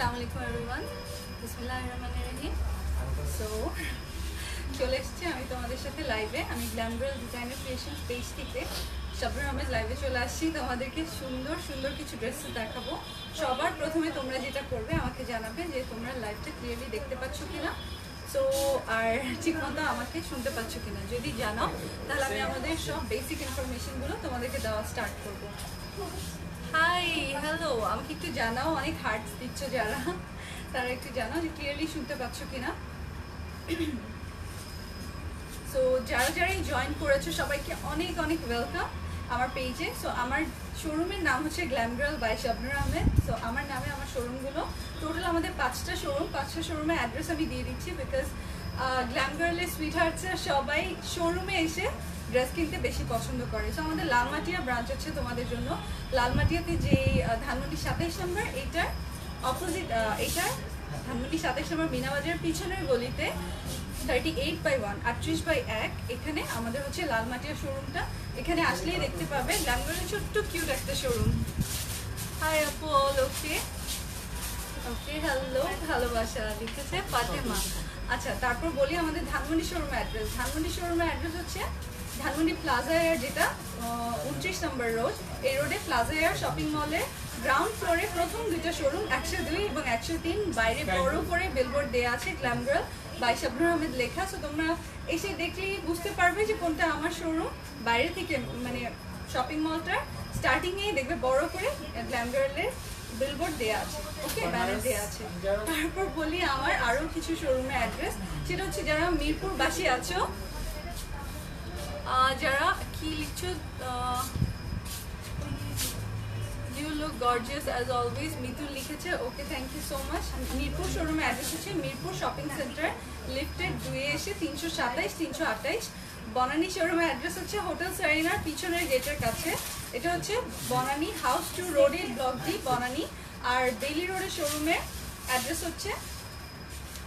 আসসালামু আলাইকুম এভরিওয়ান, বিসমিল্লাহির রহমানির রহিম। সো চলে এসেছি আমি তোমাদের সাথে লাইভে। আমি glam girl designer creation page থেকে শাবনূর আহমেদ লাইভে চলে আসছি। তোমাদেরকে সুন্দর সুন্দর কিছু ড্রেস দেখাবো। সবার প্রথমে তোমরা যেটা করবে আমাকে জানাবে যে তোমরা লাইভটা ক্লিয়ারলি দেখতে পাচ্ছ কিনা, সো আর ঠিকমতো আমাকে শুনতে পাচ্ছ কিনা। যদি জানাও তাহলে আমি আমাদের সব বেসিক ইনফরমেশনগুলো তোমাদেরকে দেওয়া স্টার্ট করবো। হাই, হ্যালো, আমাকে একটু জানাও, অনেক হার্টস দিচ্ছ যারা, তারা একটু জানাও যে ক্লিয়ারলি শুনতে পাচ্ছ কিনা। সো যারা যারাই জয়েন করেছো সবাইকে অনেক অনেক ওয়েলকাম আমার পেজে। সো আমার শোরুমের নাম হচ্ছে glam girl by Shabnur Ahmed. So আমার নামে আমার শোরুমগুলো টোটাল আমাদের 5টা শোরুমের অ্যাড্রেস আমি দিয়ে দিচ্ছি, বিকজ গ্ল্যাম গার্লের সুইট হার্টসরা সবাই শোরুমে এসে ড্রেস কিনতে বেশি পছন্দ করে। সো আমাদের লালমাটিয়া ব্রাঞ্চ হচ্ছে তোমাদের জন্য। লালমাটিয়াতে যে ধানমন্ডি 27 নম্বর, এইটার অপোজিট, এইটার ধানমন্ডি 27 নম্বর মিনাবাজারের পিছনের গলিতে 38/1 38/1 এখানে আমাদের হচ্ছে লালমাটিয়া শোরুমটা। এখানে আসলেই দেখতে পাবে গ্ল্যাম গার্লের ছোট্ট কিউট একটা শোরুম। হাই আপু, অল ওকে ওকে, হ্যালো, ভালোবাসা লিখেছে ফাতেমা। আচ্ছা, তারপর বলি আমাদের ধানমন্ডি শোরুমের অ্যাড্রেস। ধানমন্ডি শোরুমের অ্যাড্রেস হচ্ছে ধানমন্ডি প্লাজা এয়ার, যেটা 29 নম্বর রোড। এই রোডে প্লাজা এয়ার শপিং মলে গ্রাউন্ড ফ্লোরে প্রথম দুইটা শোরুম 102 এবং 103। বাইরে বড় করে বিলবোর্ড দেওয়া আছে glam girl by Shabnur Ahmed লেখা। সো তোমরা এসে দেখলেই বুঝতে পারবে যে কোনটা আমার শোরুম। বাইরে থেকে মানে শপিং মলটার স্টার্টিংয়েই দেখবে বড় করে গ্ল্যাম গার্লের বিলবোর্ড দেওয়া আছে, ওকে, ব্যানার দেওয়া আছে। তারপর বলি আমার আরও কিছু শোরুমের অ্যাড্রেস, সেটা হচ্ছে যারা মিরপুরবাসী আছো, যারা কি লিখছো, you look gorgeous as always, Mitul লিখেছে, okay, thank you so much. Mirpur শোরুমের অ্যাড্রেস হচ্ছে মিরপুর শপিং সেন্টার, লিফটেড 2 এসে 327 328। বনানী শোরুমের অ্যাড্রেস হচ্ছে হোটেল সেরিনার পিছনের গেটের কাছে। এটা হচ্ছে বনানী হাউস 2 রোডের ব্লক ডি, বনানী। আর বেলি রোডের শোরুমের অ্যাড্রেস হচ্ছে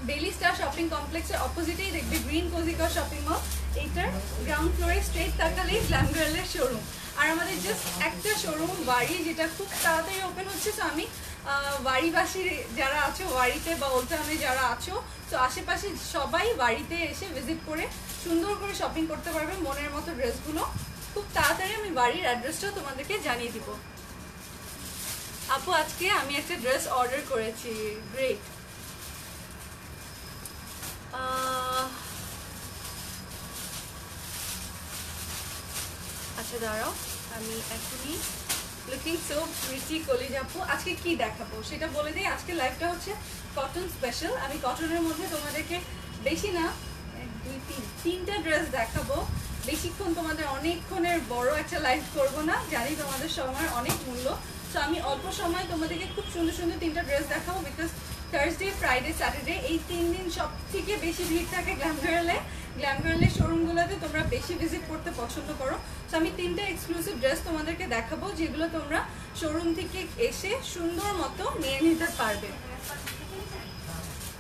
বেলি স্টার শপিং কমপ্লেক্সের অপোজিটেই দেখবে গ্রিন কোজিকা শপিং মল। এইটার গ্রাউন্ড ফ্লোরে স্ট্রেট তাকালেই গ্ল্যাম গার্লের শোরুম। আর আমাদের জাস্ট একটা শোরুম বাড়ি, যেটা খুব তাড়াতাড়ি ওপেন হচ্ছে। তো আমি বাড়িবাসী যারা আছো, বাড়িতে বা ওল্ড টাউনে যারা আছো, তো আশেপাশে সবাই বাড়িতে এসে ভিজিট করে সুন্দর করে শপিং করতে পারবে মনের মতো ড্রেসগুলো। খুব তাড়াতাড়ি আমি বাড়ির অ্যাড্রেসটাও তোমাদেরকে জানিয়ে দিব। আপু, আজকে আমি একটা ড্রেস অর্ডার করেছি, গ্রেট। আচ্ছা দাঁড়াও, আমি এখনই লুকিং সো প্রিটি কলেজ। আপু আজকে কি দেখাবো সেটা বলে দিই। আজকে লাইভটা হচ্ছে কটন স্পেশাল। আমি কটনের মধ্যে তোমাদেরকে বেশি না 2-3টা ড্রেস দেখাবো। বেশিক্ষণ তোমাদের অনেকক্ষণের বড় একটা লাইভ করবো না, জানি তোমাদের সময় অনেক মূল্য। তো আমি অল্প সময় তোমাদেরকে খুব সুন্দর সুন্দর 3টা ড্রেস দেখাবো, বিকজ থার্সডে, ফ্রাইডে, স্যাটারডে এই 3 দিন সব থেকে বেশি ভিড় থাকে গ্ল্যাম গার্লে। গ্ল্যাম গার্লের শোরুমগুলোতে তোমরা বেশি ভিজিট করতে পছন্দ করো। তো আমি 3টা এক্সক্লুসিভ ড্রেস তোমাদেরকে দেখাবো, যেগুলো তোমরা শোরুম থেকে এসে সুন্দর মতো নিয়ে নিতে পারবে।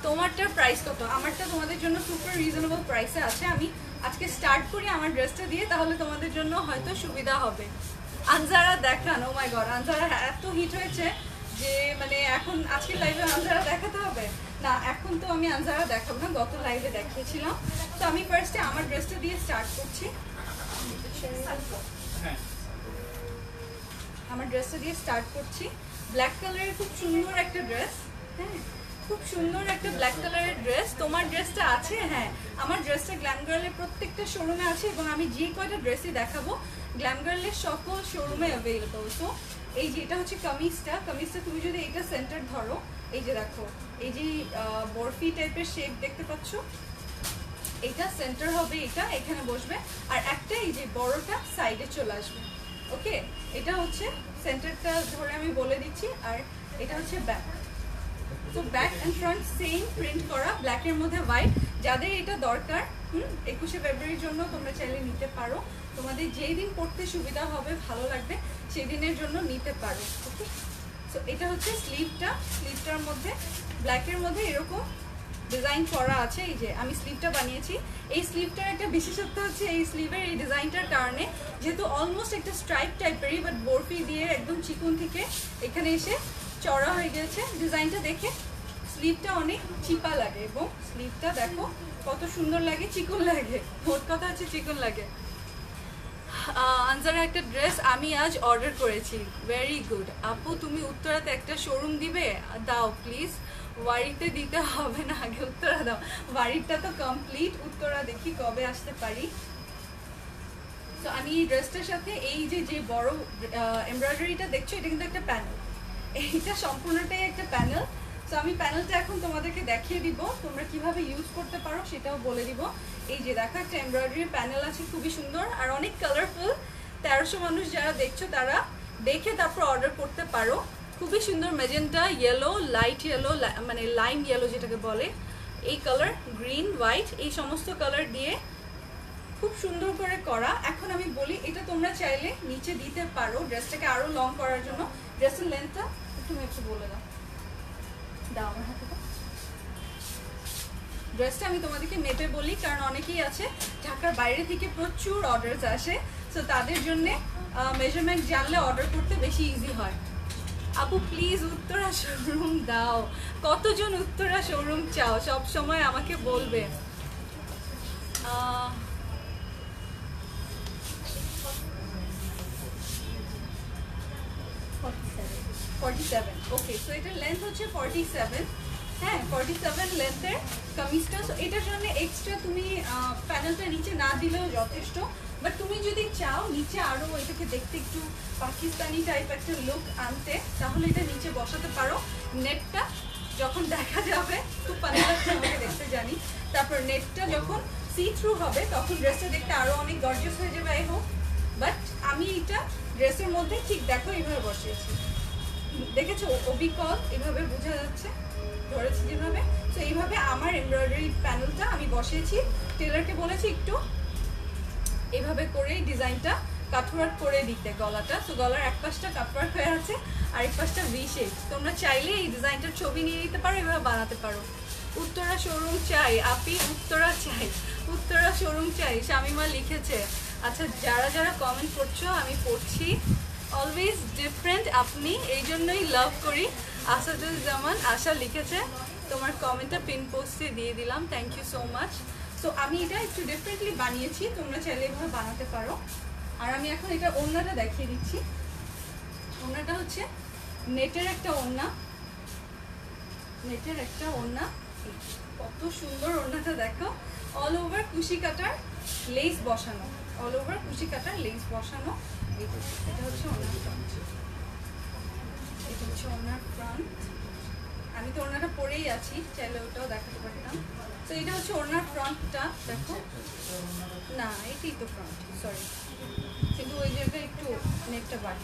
তোমারটার প্রাইস কত? আমারটা তোমাদের জন্য সুপার রিজনেবল প্রাইসে আছে। আমি আজকে স্টার্ট করি আমার ড্রেসটা দিয়ে, তাহলে তোমাদের জন্য হয়তো সুবিধা হবে। আনজারা দেখান, ও মাই গড, আনজারা এত হিট হয়েছে যে মানে এখন আজকের লাইভে আনজারা দেখাতে হবে না। এখন তো আমি আনজারা দেখাবো না, গত লাইভে দেখিয়েছিলাম। তো আমি ফার্স্টে আমার ড্রেসটা দিয়ে স্টার্ট করছি। আমার ড্রেসটা দিয়ে স্টার্ট করছি। ব্ল্যাক কালারের খুব সুন্দর একটা ড্রেস, হ্যাঁ, খুব সুন্দর একটা ব্ল্যাক কালারের ড্রেস। তোমার ড্রেসটা আছে? হ্যাঁ, আমার ড্রেসটা গ্ল্যাম গার্লের প্রত্যেকটা শোরুমে আছে, এবং আমি যে কয়টা ড্রেসই দেখাবো গ্ল্যাম গার্লের সকল শোরুমে অ্যাভেলেবল। তো এই যে এটা হচ্ছে কামিজটা তুমি যদি এটা সেন্টার ধরো, এই যে দেখো, এই যে বরফি টাইপের শেপ দেখতে পাচ্ছ, এটা সেন্টার হবে, এটা এখানে বসবে। আর একটা এই যে বড়টা সাইডে চলে আসবে, ওকে। এটা হচ্ছে সেন্টারটা ধরে আমি বলে দিচ্ছি। আর এটা হচ্ছে ব্যাক। তো back and front same print করা, ব্ল্যাকের মধ্যে হোয়াইট। যাদের এটা দরকার 21শে ফেব্রুয়ারির জন্য তোমরা চাইলে নিতে পারো। তোমাদের যেই দিন পড়তে সুবিধা হবে, ভালো লাগবে, সেই দিনের জন্য নিতে পারো, ওকে। সো এটা হচ্ছে স্লিভটার মধ্যে ব্ল্যাকের মধ্যে এরকম ডিজাইন করা আছে। এই যে আমি স্লিভটা বানিয়েছি। এই স্লিভটার একটা বিশেষত্ব হচ্ছে এই স্লিভের এই ডিজাইনটার কারণে, যেহেতু অলমোস্ট একটা স্ট্রাইপ টাইপেরই, বাট বরফি দিয়ে একদম চিকন থেকে এখানে এসে চড়া হয়ে গেছে। ডিজাইনটা দেখে স্লিভটা অনেক চিপা লাগে এবং স্লিভটা দেখো কত সুন্দর লাগে, চিকন লাগে, মোট কথা হচ্ছে চিকন লাগে। আনজারা একটা ড্রেস আমি আজ অর্ডার করেছি, ভেরি গুড। আপু তুমি উত্তরাতে একটা শোরুম দিবে? দাও প্লিজ, ওয়ারিতে দিতে হবে না, আগে উত্তরা দাও। ওয়ারিটা তো কমপ্লিট, উত্তরা দেখি কবে আসতে পারি। তো আমি এই ড্রেসটার সাথে এই যে বড় এমব্রয়ডারিটা দেখছো, এটা কিন্তু একটা প্যানেল, এইটা সম্পূর্ণটাই একটা প্যানেল। তো আমি প্যানেলটা এখন তোমাদেরকে দেখিয়ে দিব, তোমরা কিভাবে ইউজ করতে পারো সেটাও বলে দিব। এই যে দেখো একটা এমব্রয়ডারি প্যানেল আছে, খুবই সুন্দর আর অনেক কালারফুল। 1300 মানুষ যারা দেখছো তারা দেখে তারপর অর্ডার করতে পারো। খুবই সুন্দর মেজেন্টা ইয়েলো, লাইট ইয়েলো, মানে লাইম ইয়েলো যেটাকে বলে, এই কালার, গ্রিন, হোয়াইট, এই সমস্ত কালার দিয়ে খুব সুন্দর করে করা। এখন আমি বলি, এটা তোমরা চাইলে নিচে দিতে পারো ড্রেসটাকে আরো লং করার জন্য। ড্রেসের লেন্থটা তুমি একটু বলে দাও, দাও আমার হাতে। ড্রেসটা আমি তোমাদেরকে মেপে বলি, কারণ অনেকেই আছে ঢাকার বাইরে থেকে প্রচুর অর্ডারস আসে, সো তাদের জন্য মেজারমেন্ট জানলে অর্ডার করতে বেশি ইজি হয়। আপু প্লিজ উত্তরা শোরুম দাও। কতজন উত্তরা শোরুম চাও সব সময় আমাকে বলবে। 47, ওকে। সো এটার লেন্থ হচ্ছে 47, হ্যাঁ 47 লেন্থের কামিজটা। সো এটার জন্য এক্সট্রা তুমি প্যানেলটা নিচে না দিলেও যথেষ্ট, বাট তুমি যদি চাও নিচে আরও এটাকে দেখতে একটু পাকিস্তানি টাইপ একটা লুক আনতে, তাহলে এটা নিচে বসাতে পারো। নেটটা যখন দেখা যাবে, খুব পানি লাগছে আমাকে দেখতে জানি, তারপর নেটটা যখন সি থ্রু হবে তখন ড্রেসটা দেখতে আরও অনেক গর্জিয়াস হয়ে যাবে, আই হোপ। বাট আমি এটা ড্রেসের মধ্যে ঠিক দেখো এইভাবে বসিয়েছি, দেখেছো অবিকল এভাবে বোঝা যাচ্ছে, ধরেছি যেভাবে। তো এইভাবে আমার এমব্রয়ডারি প্যানেলটা আমি বসিয়েছি। টেলারকে বলেছি একটু এইভাবে করে ডিজাইনটা কাটওয়ার্ক করে দিতে গলাটা। তো গলার এক পাশটা কাটওয়ার্ক হয়ে আছে, আরেক পাশটা ভি শেপ। তোমরা চাইলে এই ডিজাইনটার ছবি নিয়ে নিতে পারো, এভাবে বানাতে পারো। উত্তরা শোরুম চাই আপি, উত্তরা চাই, উত্তরা শোরুম চাই, শামিমা লিখেছে। আচ্ছা যারা যারা কমেন্ট করছো আমি পড়ছি, অলওয়েজ ডিফারেন্ট আপনি, এই জন্যই লাভ করি। আসাদুজ্জামান আশা লিখেছে, তোমার কমেন্টটা পিন পোস্টে দিয়ে দিলাম, thank you so much. So আমি এটা একটু ডিফারেন্টলি বানিয়েছি, তোমরা চাইলে এভাবে বানাতে পারো। আর আমি এখন এটা ওড়নাটা দেখিয়ে দিচ্ছি। ওড়নাটা হচ্ছে নেটের একটা ওড়না, নেটের একটা ওড়না, কত সুন্দর ওড়নাটা দেখো, অল ওভার কুশি কাটার লেস বসানো, অল ওভার কুশি কাটার লেস বসানো। এটা হচ্ছে ওড়নার ফ্রন্ট, এটা হচ্ছে ওড়নার ফ্রন্ট। আমি তো ওড়নাটা পরেই আছি, চাইলে ওটাও দেখাতে পারতাম। তো এটা হচ্ছে ওড়নার ফ্রন্টটা, দেখো না এটাই তো ফ্রন্ট, সরি, কিন্তু ওই জায়গায় একটু নেকটা বাড়ি।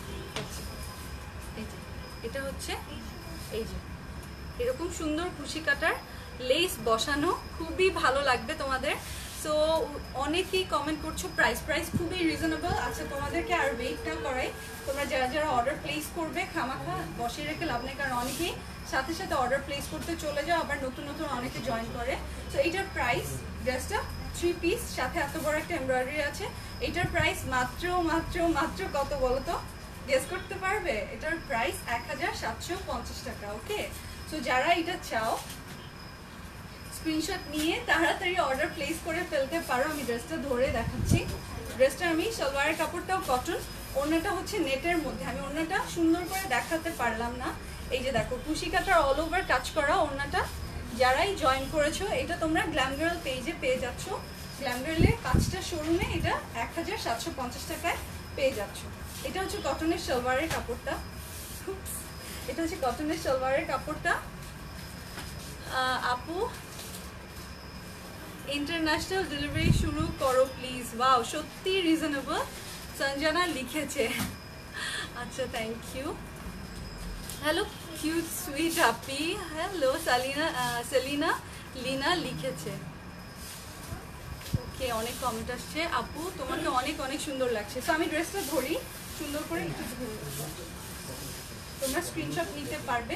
এই যে এটা হচ্ছে, এই যে এরকম সুন্দর কুশি কাটার লেস বসানো, খুবই ভালো লাগবে তোমাদের। সো অনেকেই কমেন্ট করছো প্রাইস, প্রাইস খুবই রিজনেবল। আচ্ছা তোমাদেরকে আর ওয়েট না করাই, তোমরা যারা যারা অর্ডার প্লেস করবে খামাখা বসে রেখে লাভ নেই, কারণ অনেকেই সাথে সাথে অর্ডার প্লেস করতে চলে যাও, আবার নতুন নতুন অনেকে জয়েন করে। সো এইটার প্রাইস, ড্রেসটা 3 পিস, সাথে এত বড় একটা এমব্রয়ডারি আছে। এটার প্রাইস মাত্র মাত্র মাত্র কত বলো তো, গেস করতে পারবে? এটার প্রাইস 1750 টাকা, ওকে। সো যারা এটা চাও স্ক্রিনশট নিয়ে তাড়াতাড়ি অর্ডার প্লেস করে ফেলতে পারো। আমি ড্রেসটা ধরে দেখাচ্ছি। ড্রেসটা আমি সালোয়ারের কাপড়টাও কটন, ওড়নাটা হচ্ছে নেটের মধ্যে। আমি ওড়নাটা সুন্দর করে দেখাতে পারলাম না, এই যে দেখো কুশি কাটার অল ওভার কাজ করা ওড়নাটা। যারাই জয়েন করেছো, এটা তোমরা গ্ল্যাম গার্ল পেজে পেয়ে যাচ্ছ। গ্ল্যাম গার্লের 5টা শোরুমে এটা 1750 টাকায় পেয়ে যাচ্ছ। এটা হচ্ছে কটনের সালোয়ারের কাপড়টা, এটা হচ্ছে কটনের সালোয়ারের কাপড়টা। আপু ইন্টারন্যাশনাল ডেলিভারি শুরু করো প্লিজ। ওয়াও, সত্যি রিজনেবল, সঞ্জনা লিখেছে। আচ্ছা thank you. Hello cute sweet আপি, হ্যালো সেলিনা লিনা লিখেছে। ওকে, অনেক কমেন্ট আসছে। আপু তোমাকে অনেক অনেক সুন্দর লাগছে। সো আমি ড্রেসটা ধরি সুন্দর করে, একটু তোমরা স্ক্রিনশট নিতে পারবে।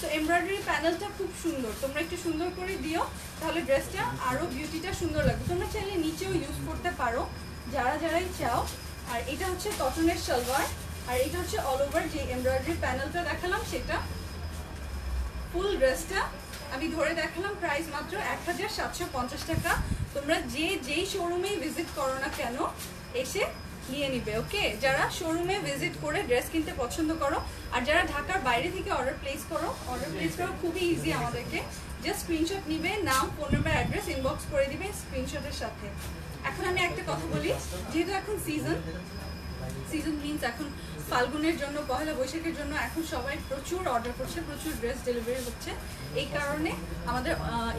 তো এমব্রয়ডারি প্যানেলটা খুব সুন্দর, তোমরা একটু সুন্দর করে দিও, তাহলে ড্রেসটা আরও বিউটিটা সুন্দর লাগবে। তোমরা চাইলে নিচেও ইউজ করতে পারো যারা যারাই চাও। আর এটা হচ্ছে কটনের সালোয়ার, আর এটা হচ্ছে অল ওভার যে এমব্রয়ডারি প্যানেলটা দেখালাম সেটা। ফুল ড্রেসটা আমি ধরে দেখালাম, প্রাইস মাত্র 1750 টাকা। তোমরা যেই শোরুমেই ভিজিট করো না কেন এসে নিয়ে নিবে, ওকে? যারা শোরুমে ভিজিট করে ড্রেস কিনতে পছন্দ করো, আর যারা ঢাকার বাইরে থেকে অর্ডার প্লেস করো খুবই ইজি। আমাদেরকে জাস্ট স্ক্রিনশট নিবে, নাম, ফোন নাম্বার, অ্যাড্রেস ইনবক্স করে দিবে স্ক্রিনশটের সাথে। এখন আমি একটা কথা বলি, যেহেতু এখন সিজন মিনস এখন ফাল্গুনের জন্য, পয়লা বৈশাখের জন্য এখন সবাই প্রচুর অর্ডার করছে, প্রচুর ড্রেস ডেলিভারি হচ্ছে। এই কারণে আমাদের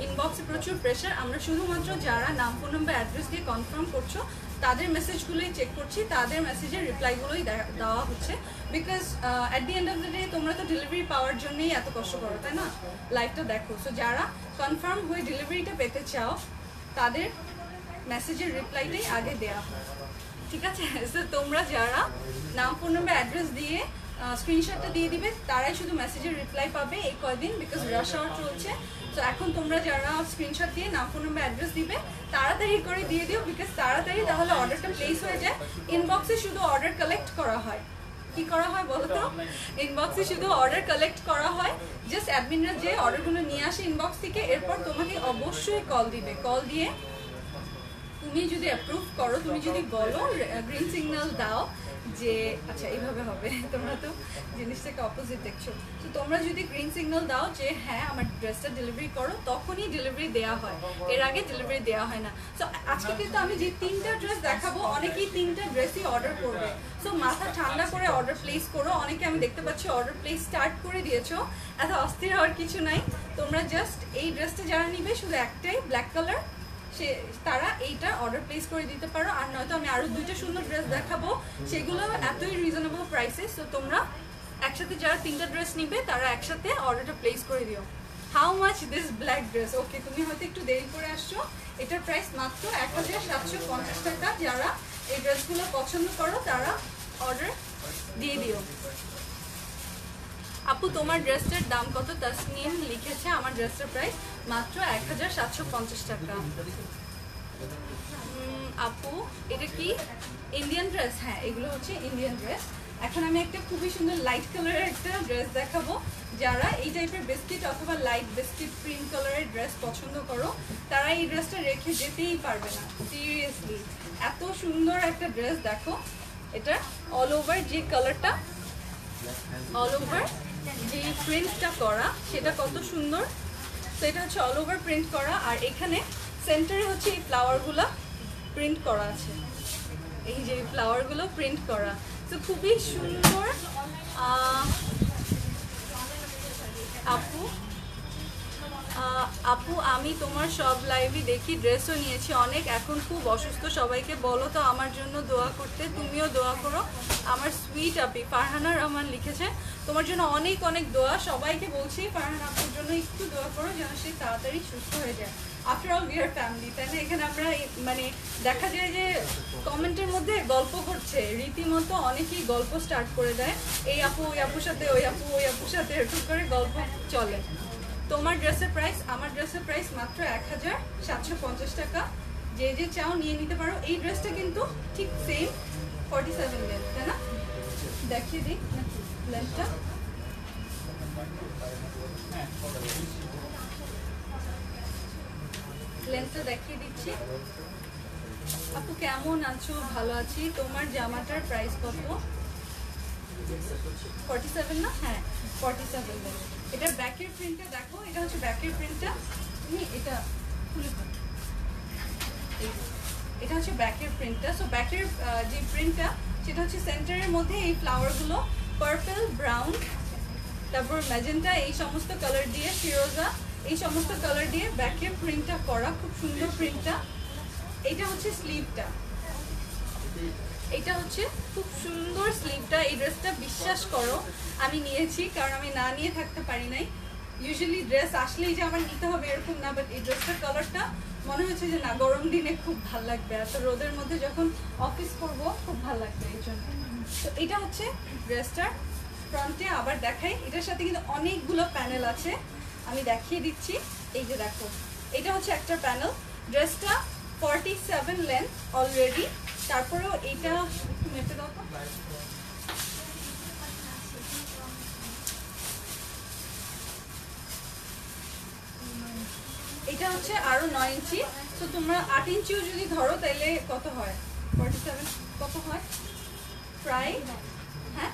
ইনবক্সে প্রচুর প্রেশার। আমরা শুধুমাত্র যারা নাম, ফোন নাম্বার, অ্যাড্রেস দিয়ে কনফার্ম করছো তাদের মেসেজগুলোই চেক করছি, তাদের মেসেজের রিপ্লাইগুলোই দেওয়া হচ্ছে। Because at the end of the day তোমরা তো ডেলিভারি পাওয়ার জন্যই এত কষ্ট করো, তাই না? লাইভটা দেখো। সো যারা কনফার্ম হয়ে ডেলিভারিটা পেতে চাও তাদের মেসেজের রিপ্লাইটাই আগে দেওয়া হয়, ঠিক আছে? সো তোমরা যারা নাম, ফোন নাম্বার, অ্যাড্রেস দিয়ে স্ক্রিনশটটা দিয়ে দিবে তারাই শুধু মেসেজের রিপ্লাই পাবে এই কয়দিন, বিকজ রাশ আওয়ার চলছে। তো এখন তোমরা যারা স্ক্রিনশট দিয়ে নাম, ফোন নাম্বার, অ্যাড্রেস দিবে তাড়াতাড়ি করে দিয়ে দিও, বিকজ তাড়াতাড়ি তাহলে অর্ডারটা প্লেস হয়ে যায়। ইনবক্সে শুধু অর্ডার কালেক্ট করা হয়। কি করা হয় বলো তো? ইনবক্সে শুধু অর্ডার কালেক্ট করা হয়। জাস্ট অ্যাডমিনরা যে অর্ডারগুলো নিয়ে আসে ইনবক্স থেকে, এরপর তোমাকে অবশ্যই কল দিবে। কল দিয়ে তুমি যদি অ্যাপ্রুভ করো, তুমি যদি বলো গ্রিন সিগন্যাল দাও যে আচ্ছা এইভাবে হবে, তোমরা তো জিনিসটাকে অপোজিট দেখছো। তো তোমরা যদি গ্রিন সিগন্যাল দাও যে হ্যাঁ আমার ড্রেসটা ডেলিভারি করো, তখনই ডেলিভারি দেওয়া হয়, এর আগে ডেলিভারি দেওয়া হয় না। সো আজকে কিন্তু আমি যে 3টা ড্রেস দেখাবো, অনেকেই 3টা ড্রেসই অর্ডার করবে। সো মাথা ঠান্ডা করে অর্ডার প্লেস করো। অনেকে আমি দেখতে পাচ্ছি অর্ডার প্লেস স্টার্ট করে দিয়েছো, এত অস্থির হওয়ার কিছু নাই। তোমরা জাস্ট এই ড্রেসটা যারা নিবে, শুধু একটাই ব্ল্যাক কালার, তারা এইটা অর্ডার প্লেস করে দিতে পারো। আর নয়তো আমি আরো 2টা সুন্দর ড্রেস দেখাবো, সেগুলো এতই রিজনেবল প্রাইসে। সো তোমরা একসাথে যারা 3টা ড্রেস নিবে তারা একসাথে অর্ডারটা প্লেস করে দিও। How much this black dress? Okay, তুমি হয়তো একটু দেরি করে আসছো। এটার প্রাইস মাত্র 1750 টাকা। যারা এই ড্রেসগুলো পছন্দ করো তারা অর্ডার দিয়ে দিও। আপু তোমার ড্রেসটার দাম কত? তাসনিম লিখেছে আমার ড্রেসটার প্রাইস মাত্র 1750 টাকা। আপু এটা কি ইন্ডিয়ান ড্রেস? হ্যাঁ, এগুলো হচ্ছে ইন্ডিয়ান ড্রেস। এখন আমি একটা খুবই সুন্দর লাইট কালারের একটা ড্রেস দেখাবো। যারা এই টাইপের বিস্কিট অথবা লাইট বিস্কিট ক্রিম কালারের ড্রেস পছন্দ করো তারা এই ড্রেসটা রেখে যেতেই পারবে না, সিরিয়াসলি। এত সুন্দর একটা ড্রেস দেখো। এটা অল ওভার যে কালারটা, অল ওভার যে প্রিন্টটা করা সেটা কত সুন্দর। তো এটা হচ্ছে অল ওভার প্রিন্ট করা, আর এখানে সেন্টারে হচ্ছে এই ফ্লাওয়ারগুলো প্রিন্ট করা আছে, এই যে ফ্লাওয়ারগুলো প্রিন্ট করা। তো খুবই সুন্দর। আপু আমি তোমার সব লাইভই দেখি, ড্রেসও নিয়েছি অনেক, এখন খুব অসুস্থ, সবাইকে বলো তো আমার জন্য দোয়া করতে, তুমিও দোয়া করো। আমার সুইট আপি ফারহানা রহমান লিখেছে তোমার জন্য অনেক অনেক দোয়া। সবাইকে বলছি ফারহানা আপুর জন্য একটু দোয়া করো যেন সে তাড়াতাড়ি সুস্থ হয়ে যায়। After all we are family, তাই না? এখানে আমরা মানে দেখা যায় যে কমেন্টের মধ্যে গল্প করছে, রীতিমতো অনেকেই গল্প স্টার্ট করে দেয়, এই আপু ওই আপুর সাথে, ওই আপু ওই আপুর সাথে, এরকম করে গল্প চলে। তোমার ড্রেসের প্রাইস, আমার ড্রেসের প্রাইস মাত্র 1750 টাকা। যে যে চাও নিয়ে নিতে পারো। এই ড্রেসটা কিন্তু ঠিক সেম 47 লেন্থ, তাই না? দেখিয়ে দিই লেন্থটা। লেন্থটা দেখিয়ে দিচ্ছি। আপু কেমন আছো? ভালো আছি। তোমার জামাটার প্রাইস কত? 47 না? হ্যাঁ 47 লেন্থ। এটার ব্যাকের প্রিন্টটা দেখো, এটা হচ্ছে ব্যাকের প্রিন্টটা। তুমি এটা খুলে দাও, এটা হচ্ছে ব্যাকের প্রিন্টটা। সো ব্যাকের যে প্রিন্টটা সেটা হচ্ছে সেন্টারের মধ্যে এই ফ্লাওয়ারগুলো পার্পল, ব্রাউন, তারপর ম্যাজেন্টা, এই সমস্ত কালার দিয়ে, ফিরোজা, এই সমস্ত কালার দিয়ে ব্যাকের প্রিন্টটা করা, খুব সুন্দর প্রিন্টটা। এটা হচ্ছে স্লিভটা, এটা হচ্ছে খুব সুন্দর স্লিভটা। এই ড্রেসটা বিশ্বাস করো আমি নিয়েছি, কারণ আমি না নিয়ে থাকতে পারি নাই। ইউজুয়ালি ড্রেস আসলেই যে আমার নিতে হবে এরকম না, বাট এই ড্রেসটার কালারটা মনে হচ্ছে যে না গরম দিনে খুব ভাল লাগবে, এত রোদের মধ্যে যখন অফিস করবো খুব ভাল লাগবে এই জন্য। তো এটা হচ্ছে ড্রেসটার ফ্রন্টে। আবার দেখাই, এটার সাথে কিন্তু অনেকগুলো প্যানেল আছে, আমি দেখিয়ে দিচ্ছি। এই যে দেখো, এটা হচ্ছে একটা প্যানেল। ড্রেসটা 47 লেন্থ অলরেডি। তারপরেও এটা মেপে দাও তো, এটা হচ্ছে আরো 9 ইঞ্চি। তো তোমরা 8 ইঞ্চিও যদি ধরো তাহলে কত হয়, 47 কত হয় প্রায়, হ্যাঁ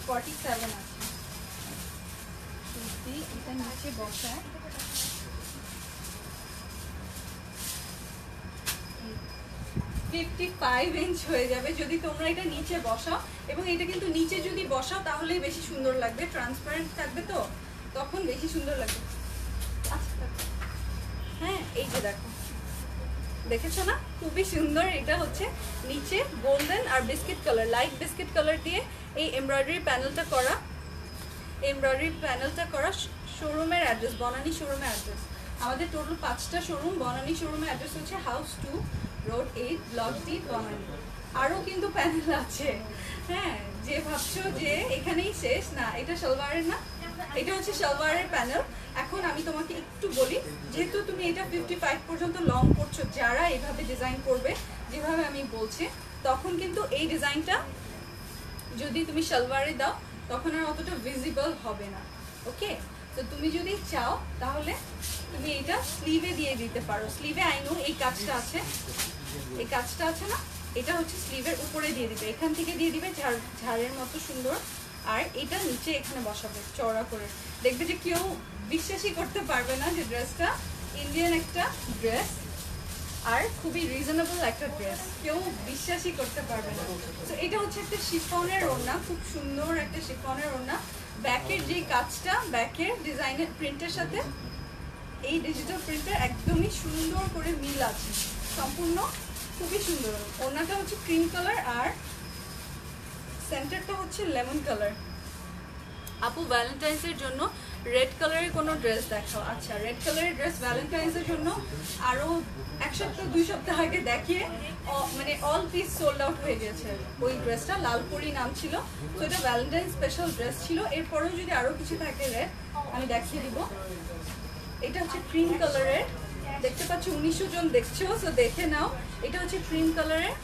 47 আছে। যদি এটা নিচে বসায় 55 ইঞ্চ হয়ে যাবে যদি তোমরা এটা নিচে বসাও। এবং এটা কিন্তু নিচে যদি বসাও তাহলেই বেশি সুন্দর লাগবে, ট্রান্সপারেন্ট থাকবে তো তখন বেশি সুন্দর লাগবে। আচ্ছা হ্যাঁ এই যে দেখো, দেখেছো না খুবই সুন্দর। এটা হচ্ছে নিচে গোল্ডেন আর biscuit colour, light biscuit colour দিয়ে এই এমব্রয়ডারি প্যানেলটা করা। শোরুমের অ্যাড্রেস বনানী শোরুমের অ্যাড্রেস, আমাদের টোটাল 5টা শোরুম। বনানী শোরুমের অ্যাড্রেস হচ্ছে house 2 road 8 block D Banani. আরও কিন্তু প্যানেল আছে, হ্যাঁ যে ভাবছো যে এখানেই শেষ, না এটা সালোয়ারের না, এটা হচ্ছে সালোয়ারের প্যানেল। এখন আমি তোমাকে একটু বলি, যেহেতু তুমি এটা 55 পর্যন্ত লং করছো, যারা এভাবে ডিজাইন করবে যেভাবে আমি বলছি, তখন কিন্তু এই ডিজাইনটা যদি তুমি সালোয়ারে দাও তখন আর অতটা ভিজিবল হবে না। ওকে, তো তুমি যদি চাও তাহলে তুমি এটা স্লিভে দিয়ে দিতে পারো। স্লিভে আইনো এই কাজটা আছে, এই কাজটা আছে না, এটা হচ্ছে স্লিভের উপরে দিয়ে দিবে, এখান থেকে দিয়ে দিবে ঝাড়ের মতো সুন্দর। আর এটা নিচে এখানে বসাবে চওড়া করে, দেখবে যে কেউ বিশ্বাসই করতে পারবে না যে ড্রেসটা ইন্ডিয়ান একটা ড্রেস আর খুবই রিজনেবল একটা ড্রেস, কেউ বিশ্বাসই করতে পারবে না। তো এটা হচ্ছে একটা শিফনের ওড়না, খুব সুন্দর একটা শিফনের ওড়না। ব্যাকের যে কাজটা, ব্যাকের ডিজাইনের প্রিন্টের সাথে এই ডিজিটাল প্রিন্টের একদমই সুন্দর করে মিল আছে, সম্পূর্ণ খুবই সুন্দর। ওড়নাটা হচ্ছে ক্রিম কালার আর সেন্টারটা হচ্ছে লেমন কালার। আপু ভ্যালেন্টাইন্সের জন্য রেড কালারের কোনো ড্রেস দেখাও। আচ্ছা রেড কালারের ড্রেস ভ্যালেন্টাইন্সের জন্য আরও 1 সপ্তাহ 2 সপ্তাহ আগে দেখিয়ে মানে অল পিস সোল্ড আউট হয়ে গেছে। ওই ড্রেসটা লালপরি নাম ছিল, তো এটা ভ্যালেন্টাইন স্পেশাল ড্রেস ছিল। এরপরেও যদি আরও কিছু থাকে রেড আমি দেখিয়ে দিব। এটা হচ্ছে ক্রিম কালারের, দেখতে পাচ্ছ 1900 জন দেখছো, তো দেখে নাও। এটা হচ্ছে ক্রিম কালারের।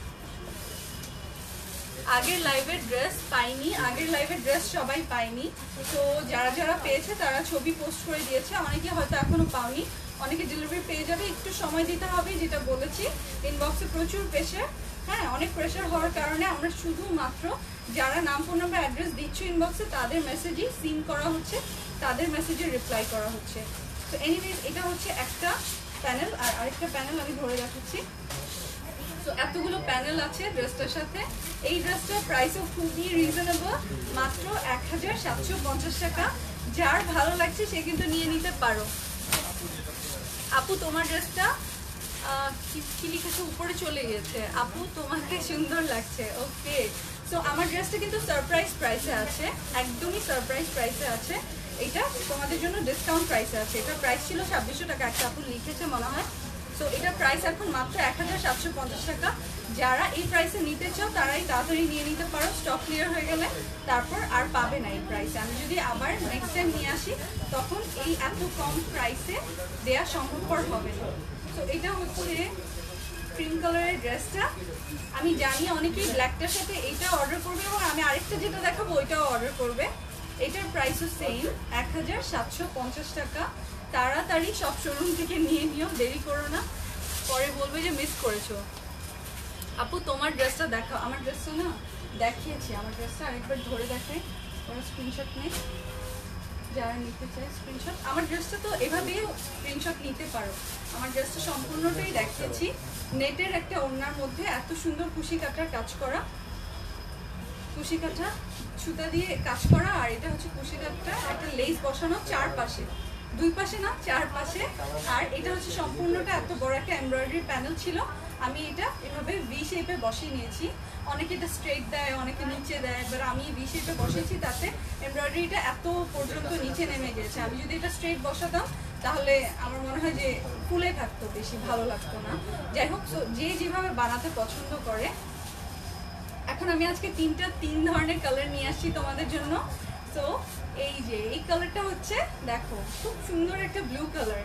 আগের লাইভের ড্রেস পাইনি, আগের লাইভের ড্রেস সবাই পাইনি, তো যারা যারা পেয়েছে তারা ছবি পোস্ট করে দিয়েছে। অনেকে হয়তো এখনো পাওনি, অনেকে ডেলিভারি পেয়ে যাবে, একটু সময় দিতে হবে, যেটা বলেছি। ইনবক্সে প্রচুর প্রেশার, হ্যাঁ অনেক প্রেশার হওয়ার কারণে আমরা শুধুমাত্র যারা নাম ফোন নাম্বার অ্যাড্রেস দিচ্ছ ইনবক্সে তাদের মেসেজই সিন করা হচ্ছে, তাদের মেসেজে রিপ্লাই করা হচ্ছে। তো এনিওয়েজ এটা হচ্ছে একটা প্যানেল, আর আরেকটা প্যানেল আমি ধরে দেখাচ্ছি। তো এতগুলো প্যানেল আছে ড্রেসটার সাথে। এই ড্রেসটার প্রাইসও খুবই রিজনেবল, মাত্র 1750 টাকা। যার ভালো লাগছে সে কিন্তু নিয়ে নিতে পারো। আপু তোমার ড্রেসটা কি লিখেছে উপরে চলে গেছে, আপু তোমাকে সুন্দর লাগছে। ওকে, সো আমার ড্রেসটা কিন্তু সারপ্রাইজ প্রাইসে আছে, একদমই সারপ্রাইজ প্রাইসে আছে। এটা তোমাদের জন্য ডিসকাউন্ট প্রাইসে আছে। এটা প্রাইস ছিল 2600 টাকা, একটা আপু লিখেছে মনে হয়। সো এটার প্রাইস এখন মাত্র 1750 টাকা। যারা এই প্রাইসে নিতে চাও তারাই তাড়াতাড়ি নিয়ে নিতে পারো, স্টক ক্লিয়ার হয়ে গেলে তারপর আর পাবে না এই প্রাইসে। আমি যদি আবার নেক্সট টাইম নিয়ে আসি তখন এই এত কম প্রাইসে দেওয়া সম্ভবপর হবে না। তো এটা হচ্ছে ক্রিম কালারের ড্রেসটা। আমি জানি অনেকেই ব্ল্যাকটার সাথে এইটা অর্ডার করবে এবং আমি আরেকটা যেটা দেখাবো ওইটাও অর্ডার করবে। এটার প্রাইসও সেম 1750 টাকা। তাড়াতাড়ি সব শোরুম থেকে নিয়ে নিও, দেরি করো না, পরে বলবে যে মিস করেছো। আপু তোমার ড্রেসটা দেখাও। আমার ড্রেসটা না দেখিয়েছি, আমার ড্রেসটা আরেকবার ধরে দেখাই, ওরা স্ক্রিনশট নেই, যারা নিতে চায় স্ক্রিনশট। আমার ড্রেসটা তো এভাবেই স্ক্রিনশট নিতে পারো। আমার ড্রেসটা সম্পূর্ণটাই দেখিয়েছি। নেটের একটা ওড়নার মধ্যে এত সুন্দর কুশি কাটার কাজ করা, কুশি কাটা সুতা দিয়ে কাজ করা। আর এটা হচ্ছে কুশি কাটা একটা লেস বসানো চারপাশে, দুই পাশে না চারপাশে। আর এটা হচ্ছে সম্পূর্ণটা এত বড় একটা এমব্রয়ডারি প্যানেল ছিল। আমি এটা এভাবে ভি শেপে বসিয়ে নিয়েছি। অনেকে এটা স্ট্রেট দেয়, অনেকে নিচে দেয়, এবার আমি ভি শেপে বসিয়েছি, তাতে এমব্রয়ডারিটা এত পর্যন্ত নিচে নেমে গেছে। আমি যদি এটা স্ট্রেট বসাতাম তাহলে আমার মনে হয় যে ফুলে থাকতো, বেশি ভালো লাগতো না। যাই হোক, যে যেভাবে বানাতে পছন্দ করে। এখন আমি আজকে তিন ধরনের কালার নিয়ে আসছি তোমাদের জন্য। সো এই যে এই কালারটা হচ্ছে দেখো খুব সুন্দর একটা ব্লু কালার।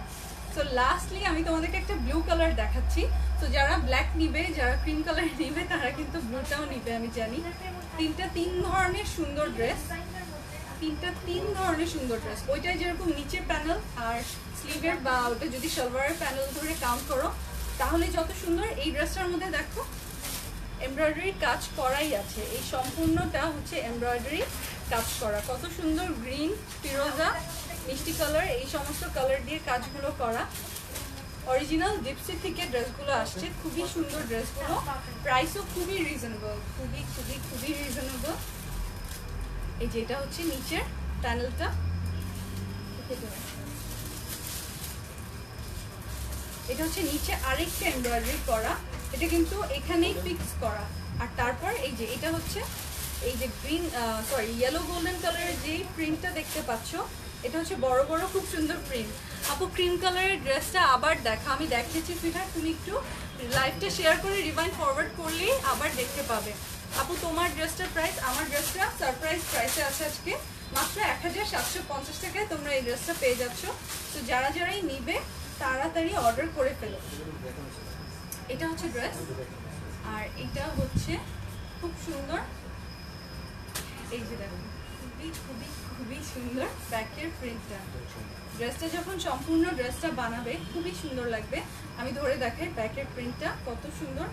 সো লাস্টলি আমি তোমাদেরকে একটা ব্লু কালার দেখাচ্ছি। তো যারা ব্ল্যাক নিবে, যারা ক্রিম কালার নিবে তারা কিন্তু ব্লুটাও নিবে, আমি জানি। তিন ধরনের সুন্দর ড্রেস। তিন ধরনের সুন্দর ড্রেস। ওইটাই যেরকম নিচে প্যানেল আর স্লিভের বা ওটা যদি সালোয়ারের প্যানেল ধরে কাউন্ট করো তাহলে যত সুন্দর। এই ড্রেসটার মধ্যে দেখো এমব্রয়ডারি কাজ করাই আছে, এই সম্পূর্ণটা হচ্ছে এমব্রয়ডারি কাজ করা। কত সুন্দর গ্রিন, ফিরোজা, মিষ্টি কালার, এই সমস্ত কালার দিয়ে কাজগুলো করা। অরিজিনাল জিপসি থেকে ড্রেসগুলো আসছে, খুবই সুন্দর ড্রেসগুলো, প্রাইসও খুবই রিজনেবল, খুবই খুবই খুবই রিজনেবল। এই যেটা হচ্ছে নিচের প্যানেলটা, এটা হচ্ছে নিচে আরেকটা এমব্রয়ডারি করা, এটা কিন্তু এখানেই ফিক্স করা। আর তারপর এই যে এটা হচ্ছে এই যে গ্রিন ইয়েলো গোল্ডেন কালারের যে প্রিন্টটা দেখতে পাচ্ছ, এটা হচ্ছে বড় বড় খুব সুন্দর প্রিন্ট। আপু ক্রিম কালারের ড্রেসটা আবার দেখা, আমি দেখিয়েছি ফিটার, তুমি একটু লাইভটা শেয়ার করে রিভাইন্ড ফরওয়ার্ড করলেই আবার দেখতে পাবে। আপু তোমার ড্রেসটার প্রাইস, আমার ড্রেসটা সারপ্রাইজ প্রাইসে আছে আজকে মাত্র 1750 টাকায় তোমরা এই ড্রেসটা পেয়ে যাচ্ছ। তো যারাই নিবে তাড়াতাড়ি অর্ডার করে ফেলো। এটা হচ্ছে ড্রেস, আর এটা হচ্ছে খুব সুন্দর, এই যে দেখো খুবই খুবই খুবই সুন্দর ব্যাকের প্রিন্টটা। ড্রেসটা যখন সম্পূর্ণ ড্রেসটা বানাবে খুবই সুন্দর লাগবে। আমি ধরে দেখাই ব্যাকের প্রিন্টটা কত সুন্দর।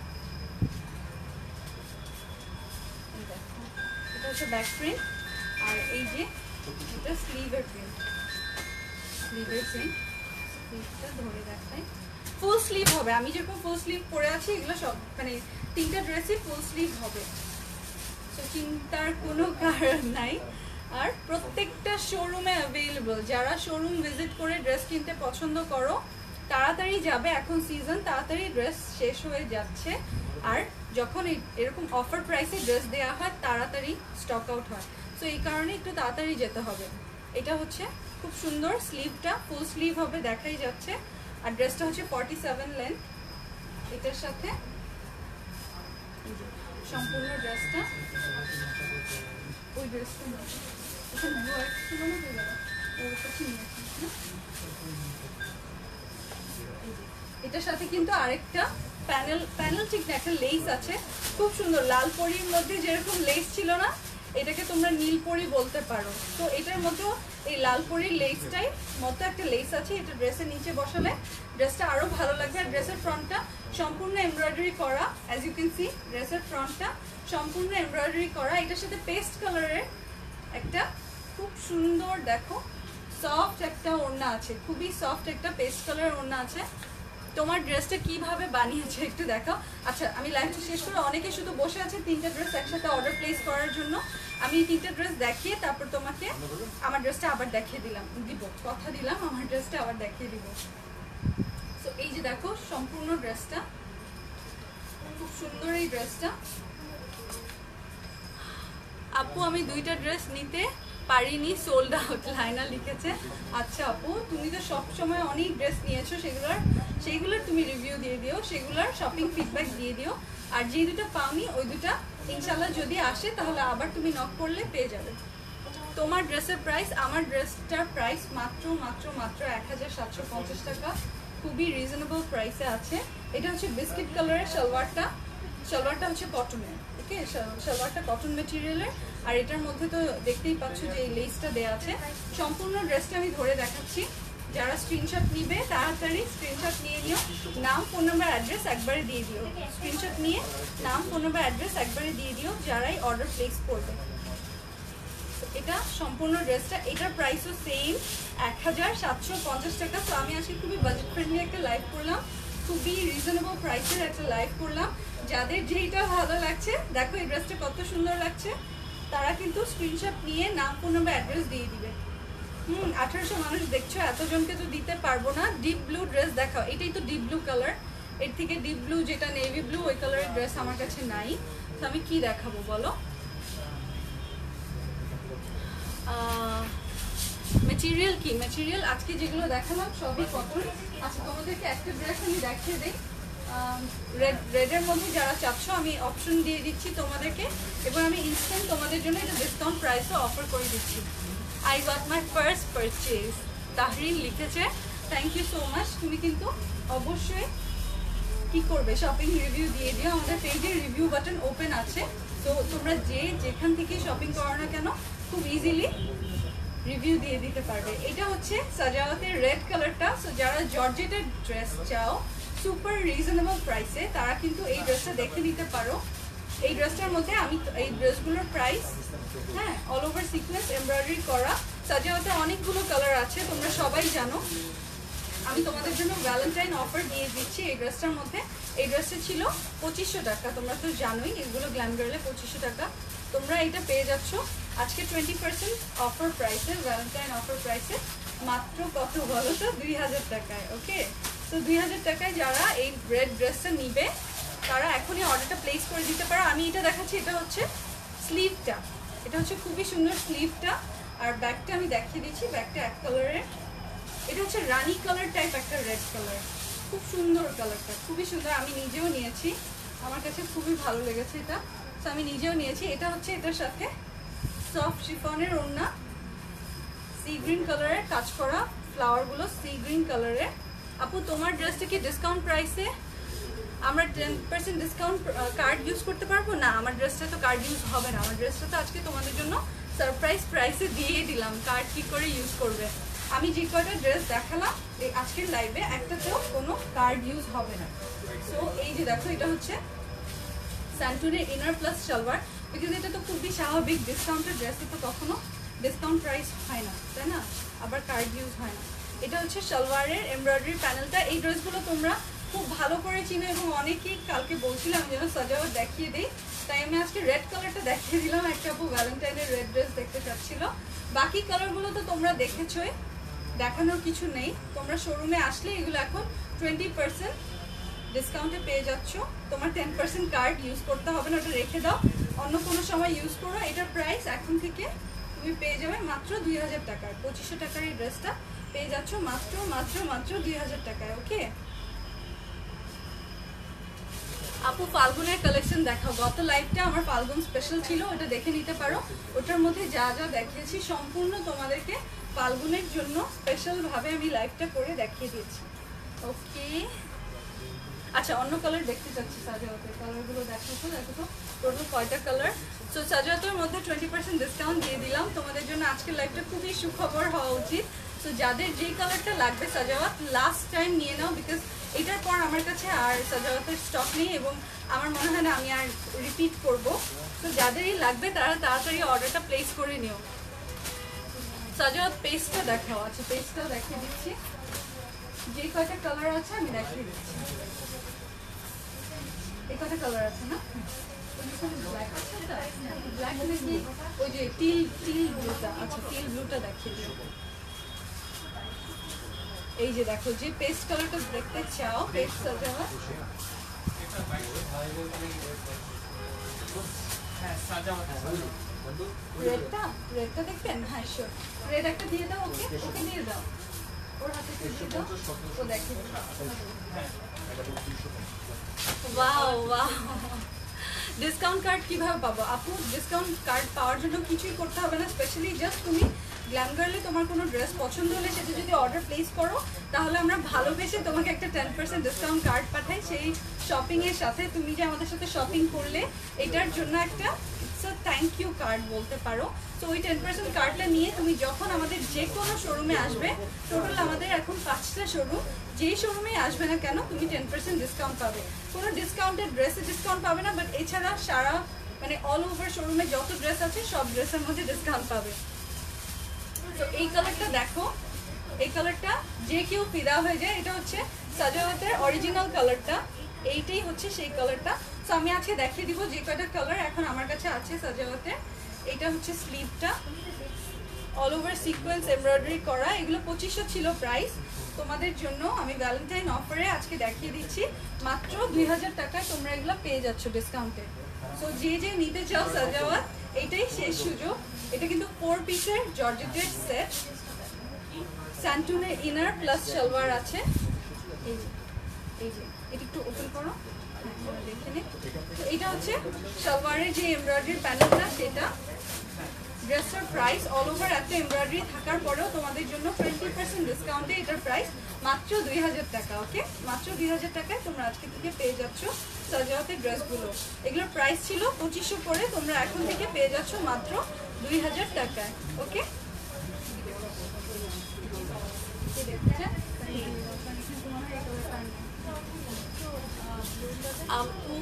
এটা হচ্ছে ব্যাক প্রিন্ট, আর এই যে এটা স্লিভের প্রিন্ট, স্লিভের প্রিন্ট, স্লিভটা ধরে দেখাই ফুল স্লিভ হবে। আমি যেরকম ফুল স্লিভ পরে আছি এগুলো সব মানে তিনটা ড্রেসই ফুল স্লিভ হবে, তো চিন্তার কোনো কারণ নাই। আর প্রত্যেকটা শোরুমে অ্যাভেলেবল। যারা শোরুম ভিজিট করে ড্রেস কিনতে পছন্দ করো তাড়াতাড়ি যাবে, এখন সিজন, তাড়াতাড়ি ড্রেস শেষ হয়ে যাচ্ছে। আর যখন এরকম অফার প্রাইসে ড্রেস দেওয়া হয় তাড়াতাড়ি স্টক আউট হয়, তো এই কারণে একটু তাড়াতাড়ি যেতে হবে। এটা হচ্ছে খুব সুন্দর, স্লিভটা ফুল স্লিভ হবে দেখাই যাচ্ছে। আর ড্রেসটা হচ্ছে 47 লেন্থ, এটার সাথে সম্পূর্ণ ড্রেসটা, ওই ড্রেসটা এটার সাথে কিন্তু আরেকটা প্যানেল ঠিক না, একটা লেস আছে খুব সুন্দর, লাল পরির মধ্যে যেরকম লেস ছিল না, এটাকে তোমরা নীল পরি বলতে পারো। তো এটার মতো এই লাল পরির লেসটাই মতো একটা লেস আছে, এটা ড্রেসের নিচে বসালে ড্রেসটা আরো ভালো লাগবে। আর ড্রেসের ফ্রন্টটা সম্পূর্ণ এমব্রয়ডারি করা, অ্যাজ ইউ ক্যান সি ড্রেসের ফ্রন্টটা সম্পূর্ণ এমব্রয়ডারি করা। এটার সাথে পেস্ট কালারের একটা খুব সুন্দর দেখো সফট একটা ওড়না আছে, খুবই সফট একটা পেস্ট কালারের ওড়না আছে। তোমার ড্রেসটা কিভাবে বানিয়েছে একটু দেখাও। আচ্ছা আমি লাইভটা শেষ করে, অনেকে শুধু বসে আছে তিনটা ড্রেস একসাথে অর্ডার প্লেস করার জন্য, আমি তিনটা ড্রেস দেখিয়ে তারপর তোমাকে আমার ড্রেসটা আবার দেখিয়ে দিব, কথা দিলাম আমার ড্রেসটা আবার দেখিয়ে দিব। তো এই যে দেখো সম্পূর্ণ ড্রেসটা খুব সুন্দর, এই ড্রেসটা আপু আমি দুইটা ড্রেস নিতে পারিনি, সোল্ড আউট, লাইনা লিখেছে। আচ্ছা আপু তুমি তো সবসময় অনেক ড্রেস নিয়েছো, সেগুলোর তুমি রিভিউ দিয়ে দিও, সেগুলোর শপিং ফিডব্যাক দিয়ে দিও। আর যে দুটো পাওনি ওই দুটা ইনশাল্লাহ যদি আসে তাহলে আবার তুমি নক করলে পেয়ে যাবে। তোমার ড্রেসের প্রাইস, আমার ড্রেসটার প্রাইস মাত্র 1750 টাকা, খুবই রিজনেবল প্রাইসে আছে। এটা হচ্ছে বিস্কিট কালারের সালোয়ারটা হচ্ছে কটনের, ওকে, সালোয়ারটা কটন মেটেরিয়ালের। আর এটার মধ্যে তো দেখতেই পাচ্ছ যে এই লেসটা দেওয়া আছে। সম্পূর্ণ ড্রেসটা আমি ধরে দেখাচ্ছি, যারা স্ক্রিনশট নিবে তাড়াতাড়ি স্ক্রিনশট নিয়ে নিও, নাম ফোন নাম্বার অ্যাড্রেস একবারে দিয়ে দিও, স্ক্রিনশট নিয়ে নাম ফোন নাম্বার অ্যাড্রেস একবারে দিয়ে দিও যারাই অর্ডার প্লেস করবে। এটা সম্পূর্ণ ড্রেসটা, এটার প্রাইসও সেম 1750 টাকা। তো আমি আজকে খুবই বাজেট ফ্রেন্ডলি একটা লাইভ করলাম, খুবই রিজনেবল প্রাইসের একটা লাইভ করলাম। যাদের যেইটা ভালো লাগছে, দেখো এই ড্রেসটা কত সুন্দর লাগছে, তারা কিন্তু স্ক্রিনশট নিয়ে নাম ফোন নাম্বার অ্যাড্রেস দিয়ে দিবে। 1800 মানুষ দেখছো, এতজনকে তো দিতে পারবো না। ডিপ ব্লু ড্রেস দেখাও, এটাই তো ডিপ ব্লু কালার, এর থেকে ডিপ ব্লু যেটা নেভি ব্লু ওই কালারের ড্রেস আমার কাছে নাই, তো আমি কি দেখাবো বলো। মেটেরিয়াল কি, মেটেরিয়াল আজকে যেগুলো দেখালাম সবই কটন। আচ্ছা তোমাদেরকে একটা ড্রেস আমি দেখিয়ে দিই, রেডের মধ্যে যারা চাচ্ছ আমি অপশন দিয়ে দিচ্ছি তোমাদেরকে, এবং আমি ইনস্ট্যান্ট তোমাদের জন্য এটা ডিসকাউন্ট প্রাইসও অফার করে দিচ্ছি। I got my first purchase, Tahrin লিখেছে, থ্যাংক ইউ সো মাচ। তুমি কিন্তু অবশ্যই কি করবে, শপিং রিভিউ দিয়ে দিও, আমাদের পেজে রিভিউ বাটন ওপেন আছে, তো তোমরা যেখান থেকে শপিং করো না কেন খুব ইজিলি রিভিউ দিয়ে দিতে পারবে। এটা হচ্ছে সাজাওয়াতের রেড কালারটা। সো যারা জর্জেটের ড্রেস চাও সুপার রিজনেবল প্রাইসে, তারা কিন্তু এই ড্রেসটা দেখে নিতে পারো। এই ড্রেসটার মধ্যে আমি এই ড্রেসগুলোর প্রাইস, হ্যাঁ, অল ওভার সিকোয়েন্স এমব্রয়ডারি করা। সাজাওয়াতে অনেকগুলো কালার আছে, তোমরা সবাই জানো। আমি তোমাদের জন্য ভ্যালেন্টাইন অফার দিয়ে দিচ্ছি এই ড্রেসটার মধ্যে। এই ড্রেসটা ছিল 2500 টাকা, তোমরা তো জানোই এগুলো গ্ল্যাম গার্লে 2500 টাকা। তোমরা এটা পেয়ে যাচ্ছ আজকে 20% অফার প্রাইসে, ভ্যালেন্টাইন অফার প্রাইসে, মাত্র কত বলো তো, 2000 টাকায়। ওকে, তো 2000 টাকায় যারা এই রেড ড্রেসটা নিবে তারা এখনই অর্ডারটা প্লেস করে দিতে পারো। আমি এটা দেখাচ্ছি, এটা হচ্ছে স্লিভটা, এটা হচ্ছে খুবই সুন্দর স্লিভটা। আর ব্যাগটা আমি দেখিয়ে দিচ্ছি, ব্যাগটা এক কালারের, এটা হচ্ছে রানি কালার টাইপ একটা রেড কালার, খুব সুন্দর কালারটা, খুবই সুন্দর। আমি নিজেও নিয়েছি, আমার কাছে খুবই ভালো লেগেছে এটা, তো আমি নিজেও নিয়েছি। এটা হচ্ছে এটার সাথে সফট শিফনের ওড়না, সি গ্রিন কালারের কাজ করা, ফ্লাওয়ারগুলো সি গ্রিন কালারের। আপু তোমার ড্রেসটা কি ডিসকাউন্ট প্রাইসে আমরা 10% ডিসকাউন্ট কার্ড ইউজ করতে পারবো? না, আমার ড্রেসটা তো কার্ড ইউজ হবে না, আমার ড্রেসটা তো আজকে তোমাদের জন্য সারপ্রাইজ প্রাইসে দিয়ে দিলাম। কার্ড কি করে ইউজ করবে? আমি যে কয়টা ড্রেস দেখালাম এই আজকের লাইভে, একটাতেও কোনো কার্ড ইউজ হবে না। সো এই যে দেখো, এটা হচ্ছে স্যান্টুনের ইনার প্লাস সালোয়ার, বিকজ এটা তো খুবই স্বাভাবিক, ডিসকাউন্টের ড্রেসে তো কখনো ডিসকাউন্ট প্রাইস হয় না, তাই না? আবার কার্ড ইউজ হয় না। এটা হচ্ছে সালোয়ারের এমব্রয়ডারি প্যানেলটা। এই ড্রেসগুলো তোমরা খুব ভালো করে চিনো এবং অনেকেই কালকে বলছিলাম যেন সাজাওয়াত দেখিয়ে দিই, তাই আমি আজকে রেড কালারটা দেখিয়ে দিলাম। একটা আপু ভ্যালেন্টাইনের রেড ড্রেস দেখতে চাচ্ছিল। বাকি কালারগুলো তো তোমরা দেখেছোই, দেখানোর কিছু নেই। তোমরা শোরুমে আসলে এগুলো এখন 20% ডিসকাউন্টে পেয়ে যাচ্ছ। তোমার 10% কার্ড ইউজ করতে হবে না, ওটা রেখে দাও, অন্য কোনো সময় ইউজ করো। এটার প্রাইস এখন থেকে তুমি পেয়ে যাবে মাত্র 2000 টাকায়। 2500 টাকার এই ড্রেসটা পেয়ে যাচ্ছ মাত্র মাত্র মাত্র 2000 টাকায়। ওকে আপু, ফাল্গুনের কালেকশন দেখাও। গত লাইভটা আমার ফাল্গুন স্পেশাল ছিল, ওটা দেখে নিতে পারো। ওটার মধ্যে যা যা দেখিয়েছি সম্পূর্ণ তোমাদেরকে ফাল্গুনের জন্য স্পেশালভাবে আমি লাইভটা করে দেখিয়ে দিয়েছি। ওকে, আচ্ছা, অন্য কালার দেখতে চাচ্ছি সাজাওয়াতের কালারগুলো। দেখো তো, দেখো তো টোটাল কয়টা কালার। সো সাজাওয়াতের মধ্যে 20% ডিসকাউন্ট দিয়ে দিলাম তোমাদের জন্য। আজকের লাইভটা খুবই সুখবর হওয়া উচিত। সো যাদের যেই কালারটা লাগবে সাজাওয়াত লাস্ট টাইম নিয়ে নাও, বিকজ এটার পর আমার কাছে আর সাজাওয়াতের স্টক নেই এবং আমার মনে হয় না আমি আর রিপিট করব। তো যাদেরই লাগবে তারা তাড়াতাড়ি অর্ডারটা প্লেস করে নিও। সাজাওয়াত পেস্টটা দেখাও। আচ্ছা, পেস্টটা দেখিয়ে দিচ্ছি, যে কয়টা কালার আছে আমি দেখিয়ে দিচ্ছি। এই কয়টা কালার আছে না, ব্ল্যাক আছে, ব্ল্যাক নাকি ওই যে টিল ব্লুটা। আচ্ছা, টিল ব্লুটা দেখিয়ে দিও। এই যে দেখো, যে পেস্ট কালারটা দেখতে চাও, পেস্ট সাজাওয়াত, রেডটা দেখবেন? হ্যাঁ শিওর, রেড একটা দিয়ে দাও। ওকে, ওকে দিয়ে দাও, ওর হাতে দিয়ে দাও, ও দেখে। ওয়াও ওয়াও, ডিসকাউন্ট কার্ড কিভাবে পাবো আপু? ডিসকাউন্ট কার্ড পাওয়ার জন্য কিছুই করতে হবে না, স্পেশালি জাস্ট তুমি গ্ল্যাম গার্লে তোমার কোনো ড্রেস পছন্দ হলে সেটা যদি অর্ডার প্লেস করো, তাহলে আমরা ভালোবেসে তোমাকে একটা 10% ডিসকাউন্ট কার্ড পাঠাই। সেই শপিংয়ের সাথে তুমি যে আমাদের সাথে শপিং করলে এটার জন্য একটা থ্যাংক ইউ কার্ড বলতে পারো। তো ওই 10% কার্ডটা নিয়ে তুমি যখন আমাদের যে কোনো শোরুমে আসবে, টোটাল আমাদের এখন 5টা শোরুম, যেই শোরুমে আসবে না কেন তুমি 10% ডিসকাউন্ট পাবে। কোনো ডিসকাউন্টেড ড্রেসে ডিসকাউন্ট পাবে না, বাট এছাড়া সারা মানে অল ওভার শোরুমে যত ড্রেস আছে সব ড্রেসের মধ্যে ডিসকাউন্ট পাবে। তো এই কালারটা দেখো, এই কালারটা যে কেউ ফিদা হয়ে যায়। এটা হচ্ছে সাজাওয়াতের অরিজিনাল কালারটা, এইটাই হচ্ছে সেই কালারটা। তো আমি আজকে দেখিয়ে দিব যে কয়টা কালার এখন আমার কাছে আছে সাজাওয়াতের। এটা হচ্ছে স্লিভটা, অল ওভার সিকোয়েন্স এমব্রয়ডারি করা। এগুলো 2500 ছিল প্রাইস, তোমাদের জন্য আমি ভ্যালেন্টাইন অফারে আজকে দেখিয়ে দিচ্ছি মাত্র 2000 টাকায় তোমরা এগুলো পেয়ে যাচ্ছ ডিসকাউন্টে। সো যে যে নিতে চাও সাজাওয়াত, এইটাই শেষ সুযোগ। এটা কিন্তু 4 পিসের জর্জেটের সেট, স্যান্টুনের ইনার প্লাস সালোয়ার আছে। এই যে এটা একটু ওপেন করো, দেখে নে। তো এটা হচ্ছে সালোয়ারের যে এমব্রয়ডারি প্যানেলটা, সেটা। ড্রেসটার প্রাইস অল ওভার এত এমব্রয়ডারি থাকার পরেও তোমাদের জন্য 20% ডিসকাউন্টে এটার প্রাইস মাত্র 2000 টাকা। ওকে, মাত্র 2000 টাকায় তোমরা আজকে থেকে পেয়ে যাচ্ছ সাজাওয়াতের ড্রেসগুলো। এগুলোর প্রাইস ছিল 2500 করে, তোমরা এখন থেকে পেয়ে যাচ্ছ মাত্র 2000 টাকায়। ওকে, দেখছে আপু।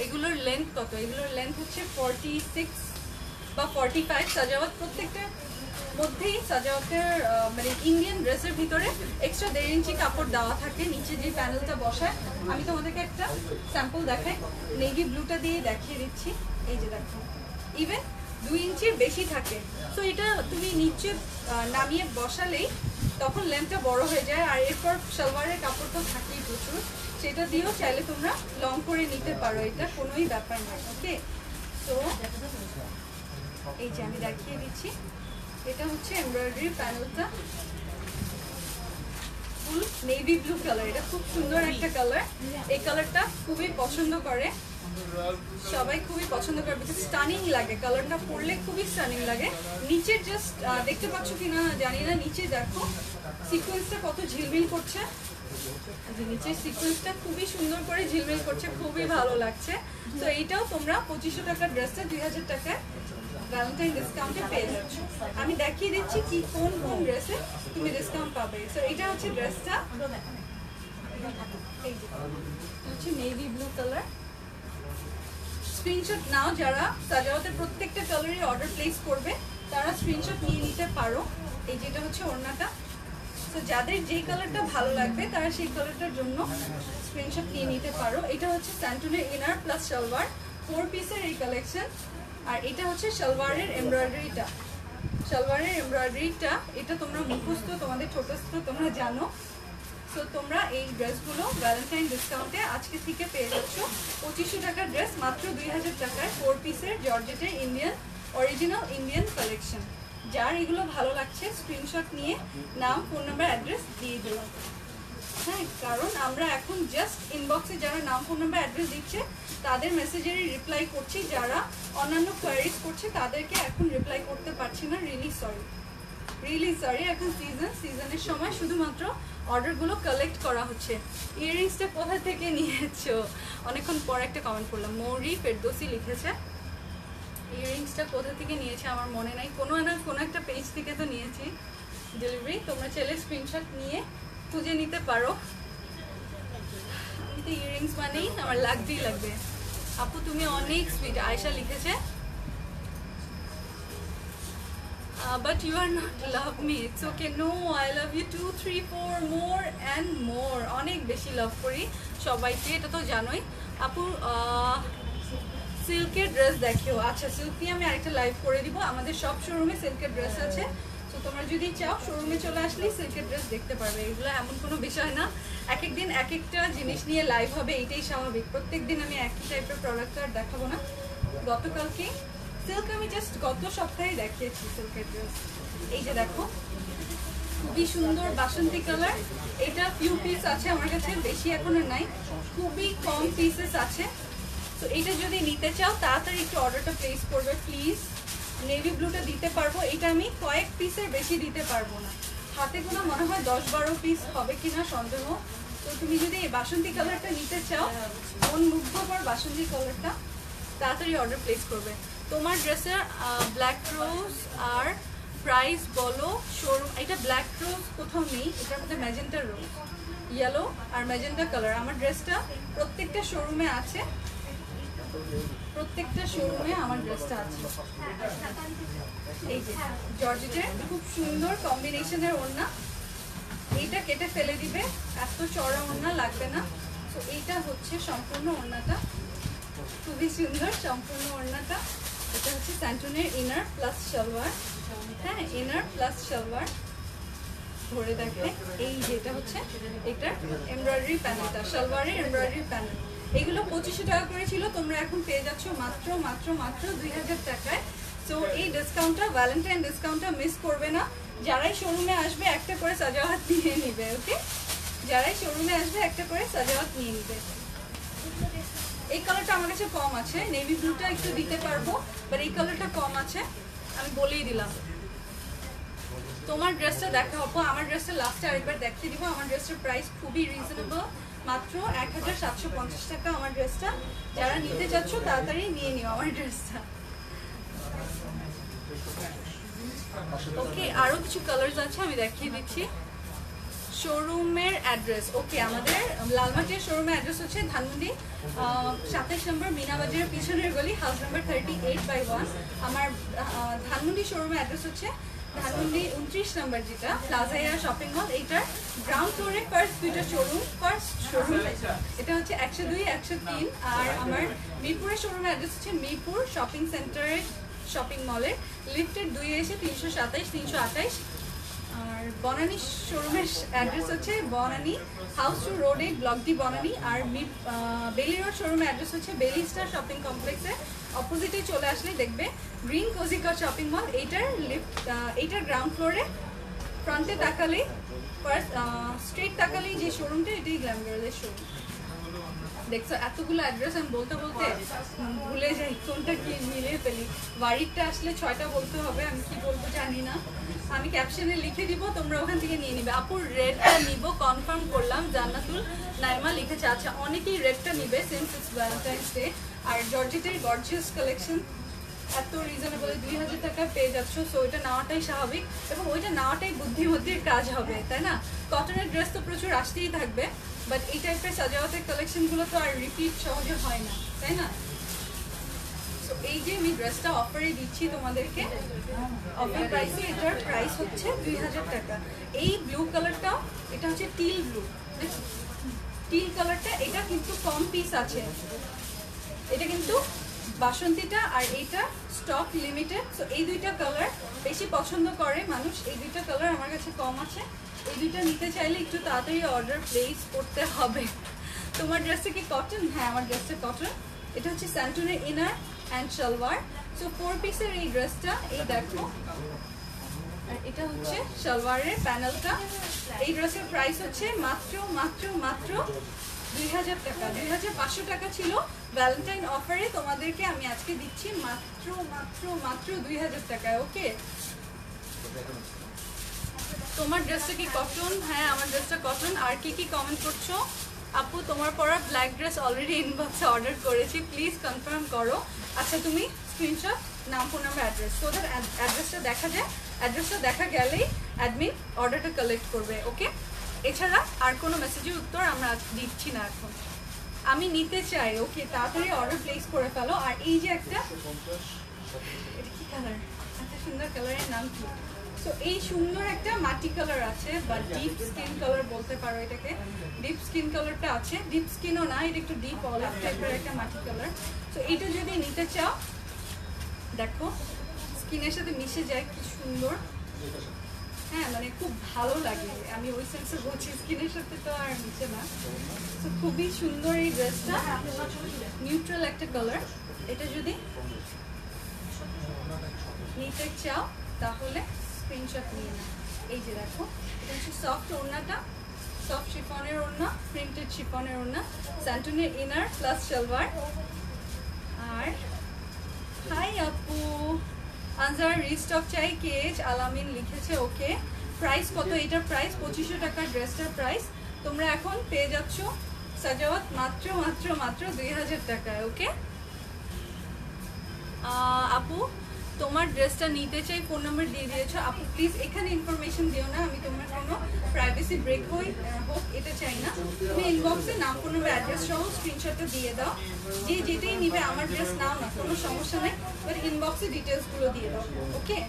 এগুলোর লেন্থ কত? এগুলোর লেন্থ হচ্ছে 46 বা 45। সাজাওয়াত প্রত্যেকটার মধ্যেই সাজাওয়াতের মানে ইন্ডিয়ান ড্রেসের ভিতরে এক্সট্রা 1.5 ইঞ্চি কাপড় দেওয়া থাকে নিচে যে প্যানেলটা বসায়। আমি তোমাদেরকে একটা স্যাম্পল দেখাই, নেভি ব্লুটা দিয়ে দেখিয়ে দিচ্ছি। এই যে দেখো, ইভেন 2 ইঞ্চির বেশি থাকে। সো এটা তুমি নিচে নামিয়ে বসালেই তখন লেন্থটা বড় হয়ে যায়। আর এরপর সালোয়ারের কাপড় তো থাকেই প্রচুর, সেটা দিয়েও চাইলে তোমরা লং করে নিতে পারো, এটা কোনোই ব্যাপার নয়। ওকে, তো এই যে আমি দেখিয়ে দিচ্ছি, এটা হচ্ছে এমব্রয়ডারি প্যানেলটা, ফুল নেভি ব্লু কালার। এটা খুব সুন্দর একটা কালার, এই কালারটা খুবই পছন্দ করে সবাই, খুবই পছন্দ করে, বিকজ স্টানিং লাগে কালারটা, পরলে খুবই স্টানিং লাগে। নিচের জাস্ট দেখতে পাচ্ছ কিনা জানি না, নিচে দেখো সিকোয়েন্সটা কত ঝিলমিল করছে, নিচের সিকোয়েন্সটা খুবই সুন্দর করে ঝিলমিল করছে, খুবই ভালো লাগছে। তো এইটাও তোমরা 2500 টাকার ড্রেসটা 2000 টাকায় ভ্যালেন্টাইন ডিসকাউন্টে পেয়ে যাচ্ছ। আমি দেখিয়ে দিচ্ছি কি কোন কোন ড্রেসে তুমি ডিসকাউন্ট পাবে। সো এটা হচ্ছে ড্রেসটা, এই যে হচ্ছে নেভি ব্লু কালার। স্ক্রিনশট নাও, যারা সাজাওয়াতের প্রত্যেকটা কালারের অর্ডার প্লেস করবে তারা স্ক্রিনশট নিয়ে নিতে পারো। এই যেটা হচ্ছে ওড়নাটা, তো যাদের যেই কালারটা ভালো লাগবে তারা সেই কালারটার জন্য স্ক্রিনশট নিয়ে নিতে পারো। এটা হচ্ছে স্যান্টনের ইনার প্লাস সালোয়ার, 4 পিসের এই কালেকশন। আর এটা হচ্ছে সালোয়ারের এমব্রয়ডারিটা, সালোয়ারের এমব্রয়ডারিটা এটা তোমরা মুখস্থ, তোমাদের ছোটস্থ তোমরা জানো। সো তোমরা এই ড্রেসগুলো ভ্যালেন্টাইন ডিসকাউন্টে আজকে থেকে পেয়ে যাচ্ছ। 2500 টাকার ড্রেস মাত্র 2000 টাকায়, 4 পিসের জর্জেটের ইন্ডিয়ান অরিজিনাল ইন্ডিয়ান কালেকশন। যার এগুলো ভালো লাগছে স্ক্রিনশট নিয়ে নাম, ফোন নাম্বার, অ্যাড্রেস দিয়ে দিলাম। হ্যাঁ, কারণ আমরা এখন জাস্ট ইনবক্সে যারা নাম, ফোন নাম্বার, অ্যাড্রেস দিচ্ছে তাদের মেসেজেরই রিপ্লাই করছি, যারা অন্যান্য কোয়ারিজ করছে তাদেরকে এখন রিপ্লাই করতে পারছি না। Really sorry. এখন সিজনের সময় শুধুমাত্র অর্ডারগুলো কালেক্ট করা হচ্ছে। ইয়াররিংসটা কোথা থেকে নিয়েছো? অনেকক্ষণ পর একটা কমেন্ট করলাম, মৌরি ফেরদৌসি লিখেছে। ইয়াররিংসটা কোথা থেকে নিয়েছে আমার মনে নাই, কোনো একটা পেজ থেকে তো নিয়েছি ডেলিভারি। তোমরা চাইলে স্ক্রিনশট নিয়ে খুঁজে নিতে পারো। আমি তো ইয়াররিংস মানেই আমার লাগবেই লাগবে। আপু তুমি অনেক সুইট, আয়েশা লিখেছে। But you are not love me. It's okay. No, I love you 2, 3, 4 more and more. অনেক বেশি লাভ করি সবাইকে, এটা তো জানোই। আপু সিল্কের ড্রেস দেখিও। আচ্ছা, সিল্ক নিয়ে আমি আরেকটা লাইভ করে দিব। আমাদের সব শোরুমে সিল্কের ড্রেস আছে, তো তোমরা যদি চাও শোরুমে চলে আসলেই সিল্কের ড্রেস দেখতে পারবে। এগুলো এমন কোনো বিষয় না, এক একদিন এক একটা জিনিস নিয়ে লাইভ হবে, এটাই স্বাভাবিক। প্রত্যেক দিন আমি একই টাইপের প্রোডাক্ট আর দেখাবো না। গতকালকে সিল্ক আমি জাস্ট গত সপ্তাহে দেখিয়েছি সিল্কের ড্রেস। এই যে দেখো, খুবই সুন্দর বাসন্তী কালার। এটা ফিউ পিস আছে আমার কাছে, বেশি এখন আর নাই, খুবই কম পিসেস আছে। তো এটা যদি নিতে চাও তাড়াতাড়ি একটু অর্ডারটা প্লেস করবে প্লিজ। নেভি ব্লুটা দিতে পারবো, এটা আমি কয়েক পিসের বেশি দিতে পারবো না, হাতে গোনা মনে হয় 10-12 পিস হবে কিনা সন্দেহ। তো তুমি যদি এই বাসন্তী কালারটা নিতে চাও, মন মুগ্ধকর বাসন্তী কালারটা, তাড়াতাড়ি অর্ডার প্লেস করবে। তোমার ড্রেসের ব্ল্যাক রোজ আর প্রাইস বলো শোরুম। এটা ব্ল্যাক রোজ কোথাও নেই, এটার মধ্যে ম্যাজেন্টা রোজ, ইয়েলো আর ম্যাজেন্টা কালার। আমার ড্রেসটা প্রত্যেকটা শোরুমে আছে, প্রত্যেকটা শোরুমে আমার ড্রেসটা আছে। এই যে জর্জেটের খুব সুন্দর কম্বিনেশনের ওড়না, এইটা কেটে ফেলে দিবে, এত চড়া ওড়না লাগবে না। তো এইটা হচ্ছে সম্পূর্ণ ওড়নাটা, খুবই সুন্দর সম্পূর্ণ ওড়নাটা। এটা হচ্ছে স্যান্টনের ইনার প্লাস সালোয়ার। হ্যাঁ, ইনার প্লাস সালোয়ার ধরে দেখে। এই যেটা হচ্ছে এটা এমব্রয়ডারি প্যানেলটা, সালোয়ারের এমব্রয়ডারি প্যানেল। এগুলো 2500 টাকা করে ছিল, তোমরা এখন পেয়ে যাচ্ছ মাত্র 2000 টাকায়। সো এই ডিসকাউন্টটা, ভ্যালেন্টাইন ডিসকাউন্টটা মিস করবে না। যারাই শোরুমে আসবে একটা করে সাজাওয়াত নিয়ে নিবে। ওকে, যারাই শোরুমে আসবে একটা করে সাজাওয়াত নিয়ে নিবে। এই কালারটা আমার কাছে কম আছে, নেভি ব্লুটা একটু দিতে পারবো, বাট এই কালারটা কম আছে, আমি বলেই দিলাম। তোমার ড্রেসটা দেখা হবো, আমার ড্রেসটা লাস্টে আরেকবার দেখিয়ে দিব। আমার ড্রেসটার প্রাইস খুবই রিজনেবল, মাত্র 1750 টাকা আমার ড্রেসটা। যারা নিতে চাচ্ছ তাড়াতাড়ি নিয়ে নিও আমার ড্রেসটা। ওকে, আরও কিছু কালার্স আছে আমি দেখিয়ে দিচ্ছি। শোরুমের অ্যাড্রেস ওকে, আমাদের লালমাটির শোরুমের অ্যাড্রেস হচ্ছে ধানমন্ডি 27 নম্বর মিনা বাজারের পিছনের গলি, হাউস নাম্বার 38/1। আমার ধানমন্ডি শোরুমের অ্যাড্রেস হচ্ছে ধানমন্ডি 29 নম্বর, যেটা প্লাজা এয়ার শপিং মল, এইটার গ্রাউন্ড ফ্লোরে ফার্স্ট দুইটা শোরুম এটা হচ্ছে 102 103। আর আমার মিরপুরের শোরুমের অ্যাড্রেস হচ্ছে মিরপুর শপিং সেন্টারের শপিং মলের লিফটের 2 এসে 327 328। আর বনানী শোরুমের অ্যাড্রেস হচ্ছে বনানী হাউস টু রোডে ব্লক ডি বনানী। আর বেলি রোড শোরুমের অ্যাড্রেস হচ্ছে বেলি স্টার শপিং কমপ্লেক্সের অপোজিটে চলে আসলে দেখবে গ্রিন কোজিকা শপিং মল, এইটার গ্রাউন্ড ফ্লোরে ফ্রন্টে তাকালেই ফার্স্ট স্ট্রেট তাকালেই যে শোরুমটা, এটাই গ্ল্যাম গার্লের শোরুম। দেখছো এতগুলো অ্যাড্রেস আমি বলতে বলতে ভুলে যাই কোনটা কি মিলিয়ে ফেলি। বাড়িটা আসলে 6টা বলতে হবে, আমি কি বলবো জানি না, আমি ক্যাপশনে লিখে দিব, তোমরা ওখান থেকে নিয়ে নিবে। আপুর রেডটা নিব কনফার্ম করলাম, জান্নাতুল নাইমা লিখেছে। আচ্ছা অনেকেই রেডটা নিবে সিন্স ইটস ভ্যালেন্টাইন্স ডে। আর জর্জেটের গর্জিয়াস কালেকশন এত রিজনেবলে 2000 টাকা পেয়ে যাচ্ছ, সো ওইটা নেওয়াটাই স্বাভাবিক এবং ওইটা নেওয়াটাই বুদ্ধিমতির কাজ হবে, তাই না? কটনের ড্রেস তো প্রচুর আসতেই থাকবে, বাট এই টাইপের সাজাওয়াতের কালেকশনগুলো তো আর রিপিট সহজে হয় না, তাই না? সো এই যে আমি ড্রেসটা অফারে দিচ্ছি তোমাদেরকে অফার প্রাইসে, এটার প্রাইস হচ্ছে 2000 টাকা। এই ব্লু কালারটা, এটা হচ্ছে টিল ব্লু, টিল কালারটা, এটা কিন্তু কম পিস আছে, এটা কিন্তু বাসন্তীটা আর এইটা স্টক লিমিটেড। সো এই দুইটা কালার বেশি পছন্দ করে মানুষ, এই দুইটা কালার আমার কাছে কম আছে। এই দুইটা নিতে চাইলে একটু তাড়াতাড়ি অর্ডার প্লেস করতে হবে। তোমার ড্রেসটা কি কটন? হ্যাঁ আমার ড্রেসটা কটন। এটা হচ্ছে স্যান্টনের ইনার অ্যান্ড সালোয়ার। সো 4 পিসের এই ড্রেসটা, এই দেখো, আর এটা হচ্ছে সালোয়ারের প্যানেলটা। এই ড্রেসের প্রাইস হচ্ছে মাত্র মাত্র মাত্র 2000 টাকা। 2500 টাকা ছিল ভ্যালেন্টাইন অফারে, তোমাদেরকে আমি আজকে দিচ্ছি মাত্র মাত্র মাত্র 2000 টাকায়। ওকে, তোমার ড্রেসটা কি কটন? হ্যাঁ আমার ড্রেসটা কটন। আর কি কি কমেন্ট করছো? আপু তোমার পরা ব্ল্যাক ড্রেস অলরেডি ইনবক্সে অর্ডার করেছি, প্লিজ কনফার্ম করো। আচ্ছা তুমি স্ক্রিনশট নাম, ফোন নাম্বার, অ্যাড্রেস, তো ওদের অ্যাড্রেসটা দেখা যায়, অ্যাড্রেসটা দেখা গেলেই অ্যাডমিন অর্ডারটা কালেক্ট করবে। ওকে, এছাড়া আর কোনো মেসেজের উত্তর আমরা দিচ্ছি না এখন। আমি নিতে চাই, ওকে তাড়াতাড়ি অর্ডার প্লেস করে ফেলো। আর এই যে একটা, এটা কি কালার, একটা সুন্দর কালারের নাম কি? সো এই সুন্দর একটা মাটি কালার আছে, বা ডিপ স্কিন কালার বলতে পারো এটাকে। ডিপ স্কিন কালারটা আছে, ডিপ স্কিনও না, এটা একটু ডিপ অলিভ টাইপের একটা মাটি কালার। সো এইটা যদি নিতে চাও, দেখো স্কিনের সাথে মিশে যায়, কি সুন্দর, হ্যাঁ মানে খুব ভালো লাগে। আমি ওই সেন্সে বলছি, স্কিনের সাথে তো আর মিশে না। তো খুবই সুন্দর এই ড্রেসটা, নিউট্রাল একটা কালার। এটা যদি নিতে চাও তাহলে স্ক্রিনশট নিয়ে নাও। এই যে দেখো, এটা হচ্ছে সফট ওড়নাটা, সফট শিফনের ওড়না, প্রিন্টেড শিফনের ওড়না, স্যান্টনের ইনার প্লাস সালোয়ার। আর হাই আপু, আনজার রিস্টক চাই, কেজ আলামিন লিখেছে। ওকে, প্রাইস কত? এটার প্রাইস 2500 টাকা, ড্রেসটার প্রাইস তোমরা এখন পেয়ে যাচ্ছ সাজাওয়াত মাত্র মাত্র মাত্র 2000 টাকায়। ওকে আপু তোমার ড্রেসটা নিতে চাই, ফোন নাম্বার দিয়ে দিয়েছো। আপু প্লিজ এখানে ইনফরমেশন দিও না, আমি তোমার কোনো প্রাইভেসি ব্রেক হোক এটা চাই না। তুমি ইনবক্সে নাম, ফোন নাম্বার, অ্যাড্রেস সহ স্ক্রিনশটটা দিয়ে দাও। যে যেটাই নিবে, আমার ড্রেস নাও না, কোনো সমস্যা নেই, বাট ইনবক্সে ডিটেলসগুলো দিয়ে দাও। ওকে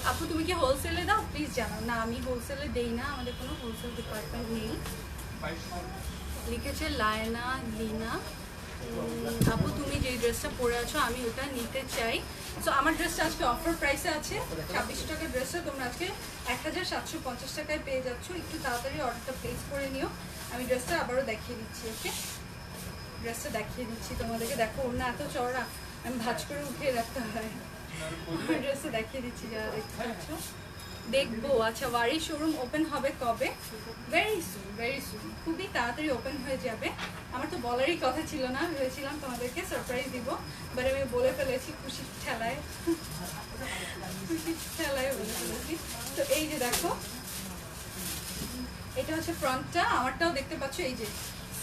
আপু তুমি কি হোলসেলে দাও? প্লিজ জানাও। না আমি হোলসেলে দেই না, আমাদের কোনো হোলসেল ডিপার্টমেন্ট নেই। লিখেছে লায়না লিনা। আপু তুমি যে ড্রেসটা পরে আছো আমি ওটা নিতে চাই। সো আমার ড্রেসটা আজকে অফার প্রাইসে আছে, 2600 টাকার ড্রেসটা তোমরা আজকে 1750 টাকায় পেয়ে যাচ্ছ। একটু তাড়াতাড়ি অর্ডারটা প্লেস করে নিও। আমি ড্রেসটা আবারও দেখিয়ে দিচ্ছি। ওকে ড্রেসটা দেখিয়ে দিচ্ছি তোমাদেরকে। দেখো ওড়না এত চওড়া, আমি ভাঁজ করে উঠিয়ে রাখতে হয়। আমার ড্রেসটা দেখিয়ে দিচ্ছি, যারা দেখতে পাচ্ছ। দেখবো। আচ্ছা ওয়ারি শোরুম ওপেন হবে কবে? ভেরি সুন, ভেরি সুন, খুবই তাড়াতাড়ি ওপেন হয়ে যাবে। আমার তো বলারই কথা ছিল না, ভেবেছিলাম তোমাদেরকে সারপ্রাইজ দিব, বাট আমি বলে ফেলেছি খুশির ঠেলায়, খুশির ঠেলায় বলে ফেলেছি। তো এই যে দেখো, এটা হচ্ছে ফ্রন্টটা, আমারটাও দেখতে পাচ্ছ। এই যে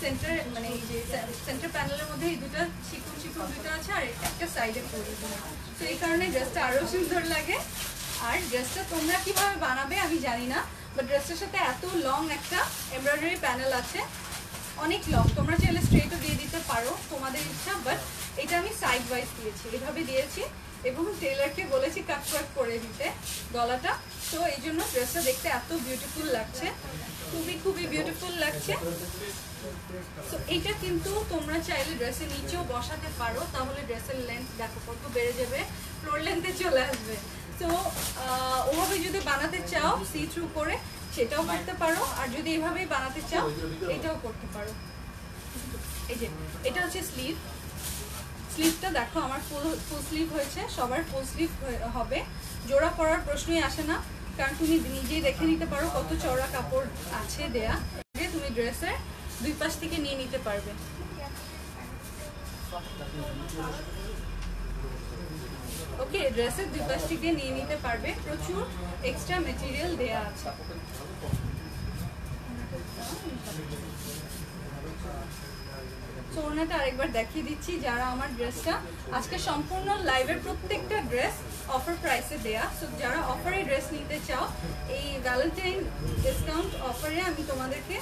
সেন্টার, মানে এই যে সেন্টার প্যানেলের মধ্যে এই দুটো চিকন চিকন দুটো আছে, আর একটা সাইডে পড়ে। তো এই কারণে ড্রেসটা আরও সুন্দর লাগে। আর ড্রেসটা তোমরা কিভাবে বানাবে আমি জানি না, বাট ড্রেসটার সাথে এত লং একটা এমব্রয়ডারি প্যানেল আছে, অনেক লং। তোমরা চাইলে স্ট্রেটও দিয়ে দিতে পারো, তোমাদের ইচ্ছা, বাট এটা আমি সাইড ওয়াইজ দিয়েছি, এভাবে দিয়েছি এবং টেলারকে বলেছি কাট করে দিতে গলাটা। তো এই জন্য ড্রেসটা দেখতে এত বিউটিফুল লাগছে, খুবই বিউটিফুল লাগছে। তো এটা কিন্তু তোমরা চাইলে ড্রেসের নিচেও বসাতে পারো, তাহলে ড্রেসের লেন্থ দেখো কত বেড়ে যাবে, ফ্লোর লেন্থে চলে আসবে। তো ওভাবে যদি বানাতে চাও সি থ্রু করে সেটাও করতে পারো, আর যদি এভাবেই বানাতে চাও এটাও করতে পারো। এই যে এটা হচ্ছে স্লিভটা দেখো আমার ফুল স্লিভ হয়েছে, সবার ফুল স্লিভ হবে, জোড়া পরার প্রশ্নই আসে না, কারণ তুমি নিজেই দেখে নিতে পারো কত চওড়া কাপড় আছে দেয়া, তুমি ড্রেসের দুই পাশ থেকে নিয়ে নিতে পারবে। ওকে, ড্রেসের দুই পাশ থেকে নিয়ে নিতে পারবে, প্রচুর এক্সট্রা মেটেরিয়াল দেয়া আছে। ওড়নাটা আরেকবার দেখিয়ে দিচ্ছি, যারা আমার ড্রেসটা আজকে সম্পূর্ণ লাইভের প্রত্যেকটা ড্রেস অফার প্রাইসে দেয়া। সো যারা অফারে ড্রেস নিতে চাও, এই ভ্যালেন্টাইন ডিসকাউন্ট অফারে আমি তোমাদেরকে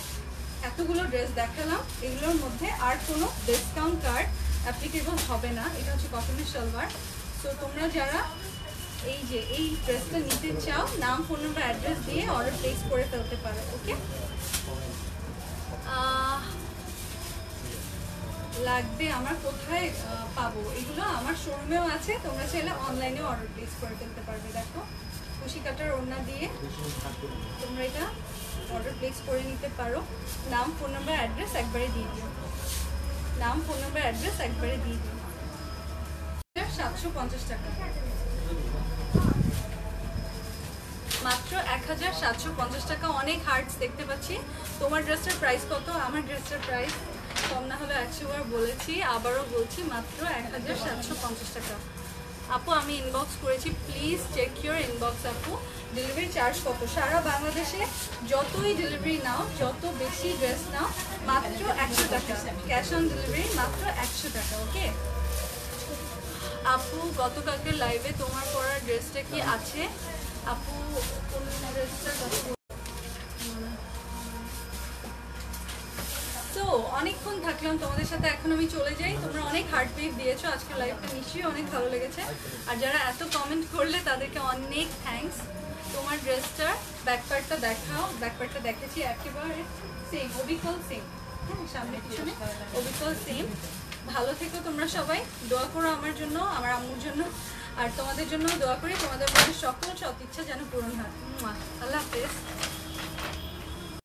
এতগুলো ড্রেস দেখালাম, এগুলোর মধ্যে আর কোনো ডিসকাউন্ট কার্ড অ্যাপ্লিকেবল হবে না। এটা হচ্ছে কটনের সালোয়ার। সো তোমরা যারা এই যে এই ড্রেসটা নিতে চাও, নাম, ফোন নাম্বার, অ্যাড্রেস দিয়ে অর্ডার প্লেস করে ফেলতে পারো। ওকে, লাগবে আমার কোথায় পাবো? এগুলো আমার শোরুমেও আছে, তোমরা চাইলে অনলাইনেও অর্ডার প্লেস করে ফেলতে পারবে। দেখো কুশি কাটার ওড়না দিয়ে তোমরা এটা অর্ডার প্লেস করে নিতে পারো। নাম, ফোন নাম্বার, অ্যাড্রেস একবারে দিয়ে দিও, নাম, ফোন নাম্বার, অ্যাড্রেস একবারে দিয়ে দিও। 750 টাকা, মাত্র 1750 টাকা। অনেক হার্টস দেখতে পাচ্ছি। তোমার ড্রেসটার প্রাইস কত? আমার ড্রেসটার প্রাইস কম না হলে 100 বার বলেছি, আবারও বলছি, মাত্র 1750 টাকা। আপু আমি ইনবক্স করেছি, প্লিজ চেক ইউর ইনবক্স আপু। ডেলিভারি চার্জ কত? সারা বাংলাদেশে যতই ডেলিভারি নাও, যত বেশি ড্রেস নাও, মাত্র 100 টাকা, ক্যাশ অন ডেলিভারি মাত্র 100 টাকা। ওকে আপু, গতকালকে লাইভে তোমার পরা ড্রেসটা কি আছে? আপু কোন ড্রেসটা কথা? তো অনেকক্ষণ থাকলাম তোমাদের সাথে, এখন আমি চলে যাই। তোমরা অনেক হার্ট বিট দিয়েছো, আজকে লাইভটা নিশ্চয়ই অনেক ভালো লেগেছে। আর যারা এত কমেন্ট করলে তাদেরকে অনেক থ্যাঙ্কস। তোমার ড্রেসটার ব্যাকপার্টটা দেখাও। ব্যাকপার্টটা দেখেছি একেবারে সেম, অবিকল সেম। হ্যাঁ, সামনে পিছনে অবিকল সেম। ভালো থেকো তোমরা সবাই, দোয়া করো আমার জন্য, আমার আম্মুর জন্য, আর তোমাদের জন্য দোয়া করি তোমাদের মধ্যে সকল সৎ ইচ্ছা যেন পূরণ হয়। আল্লাহ হাফেজ।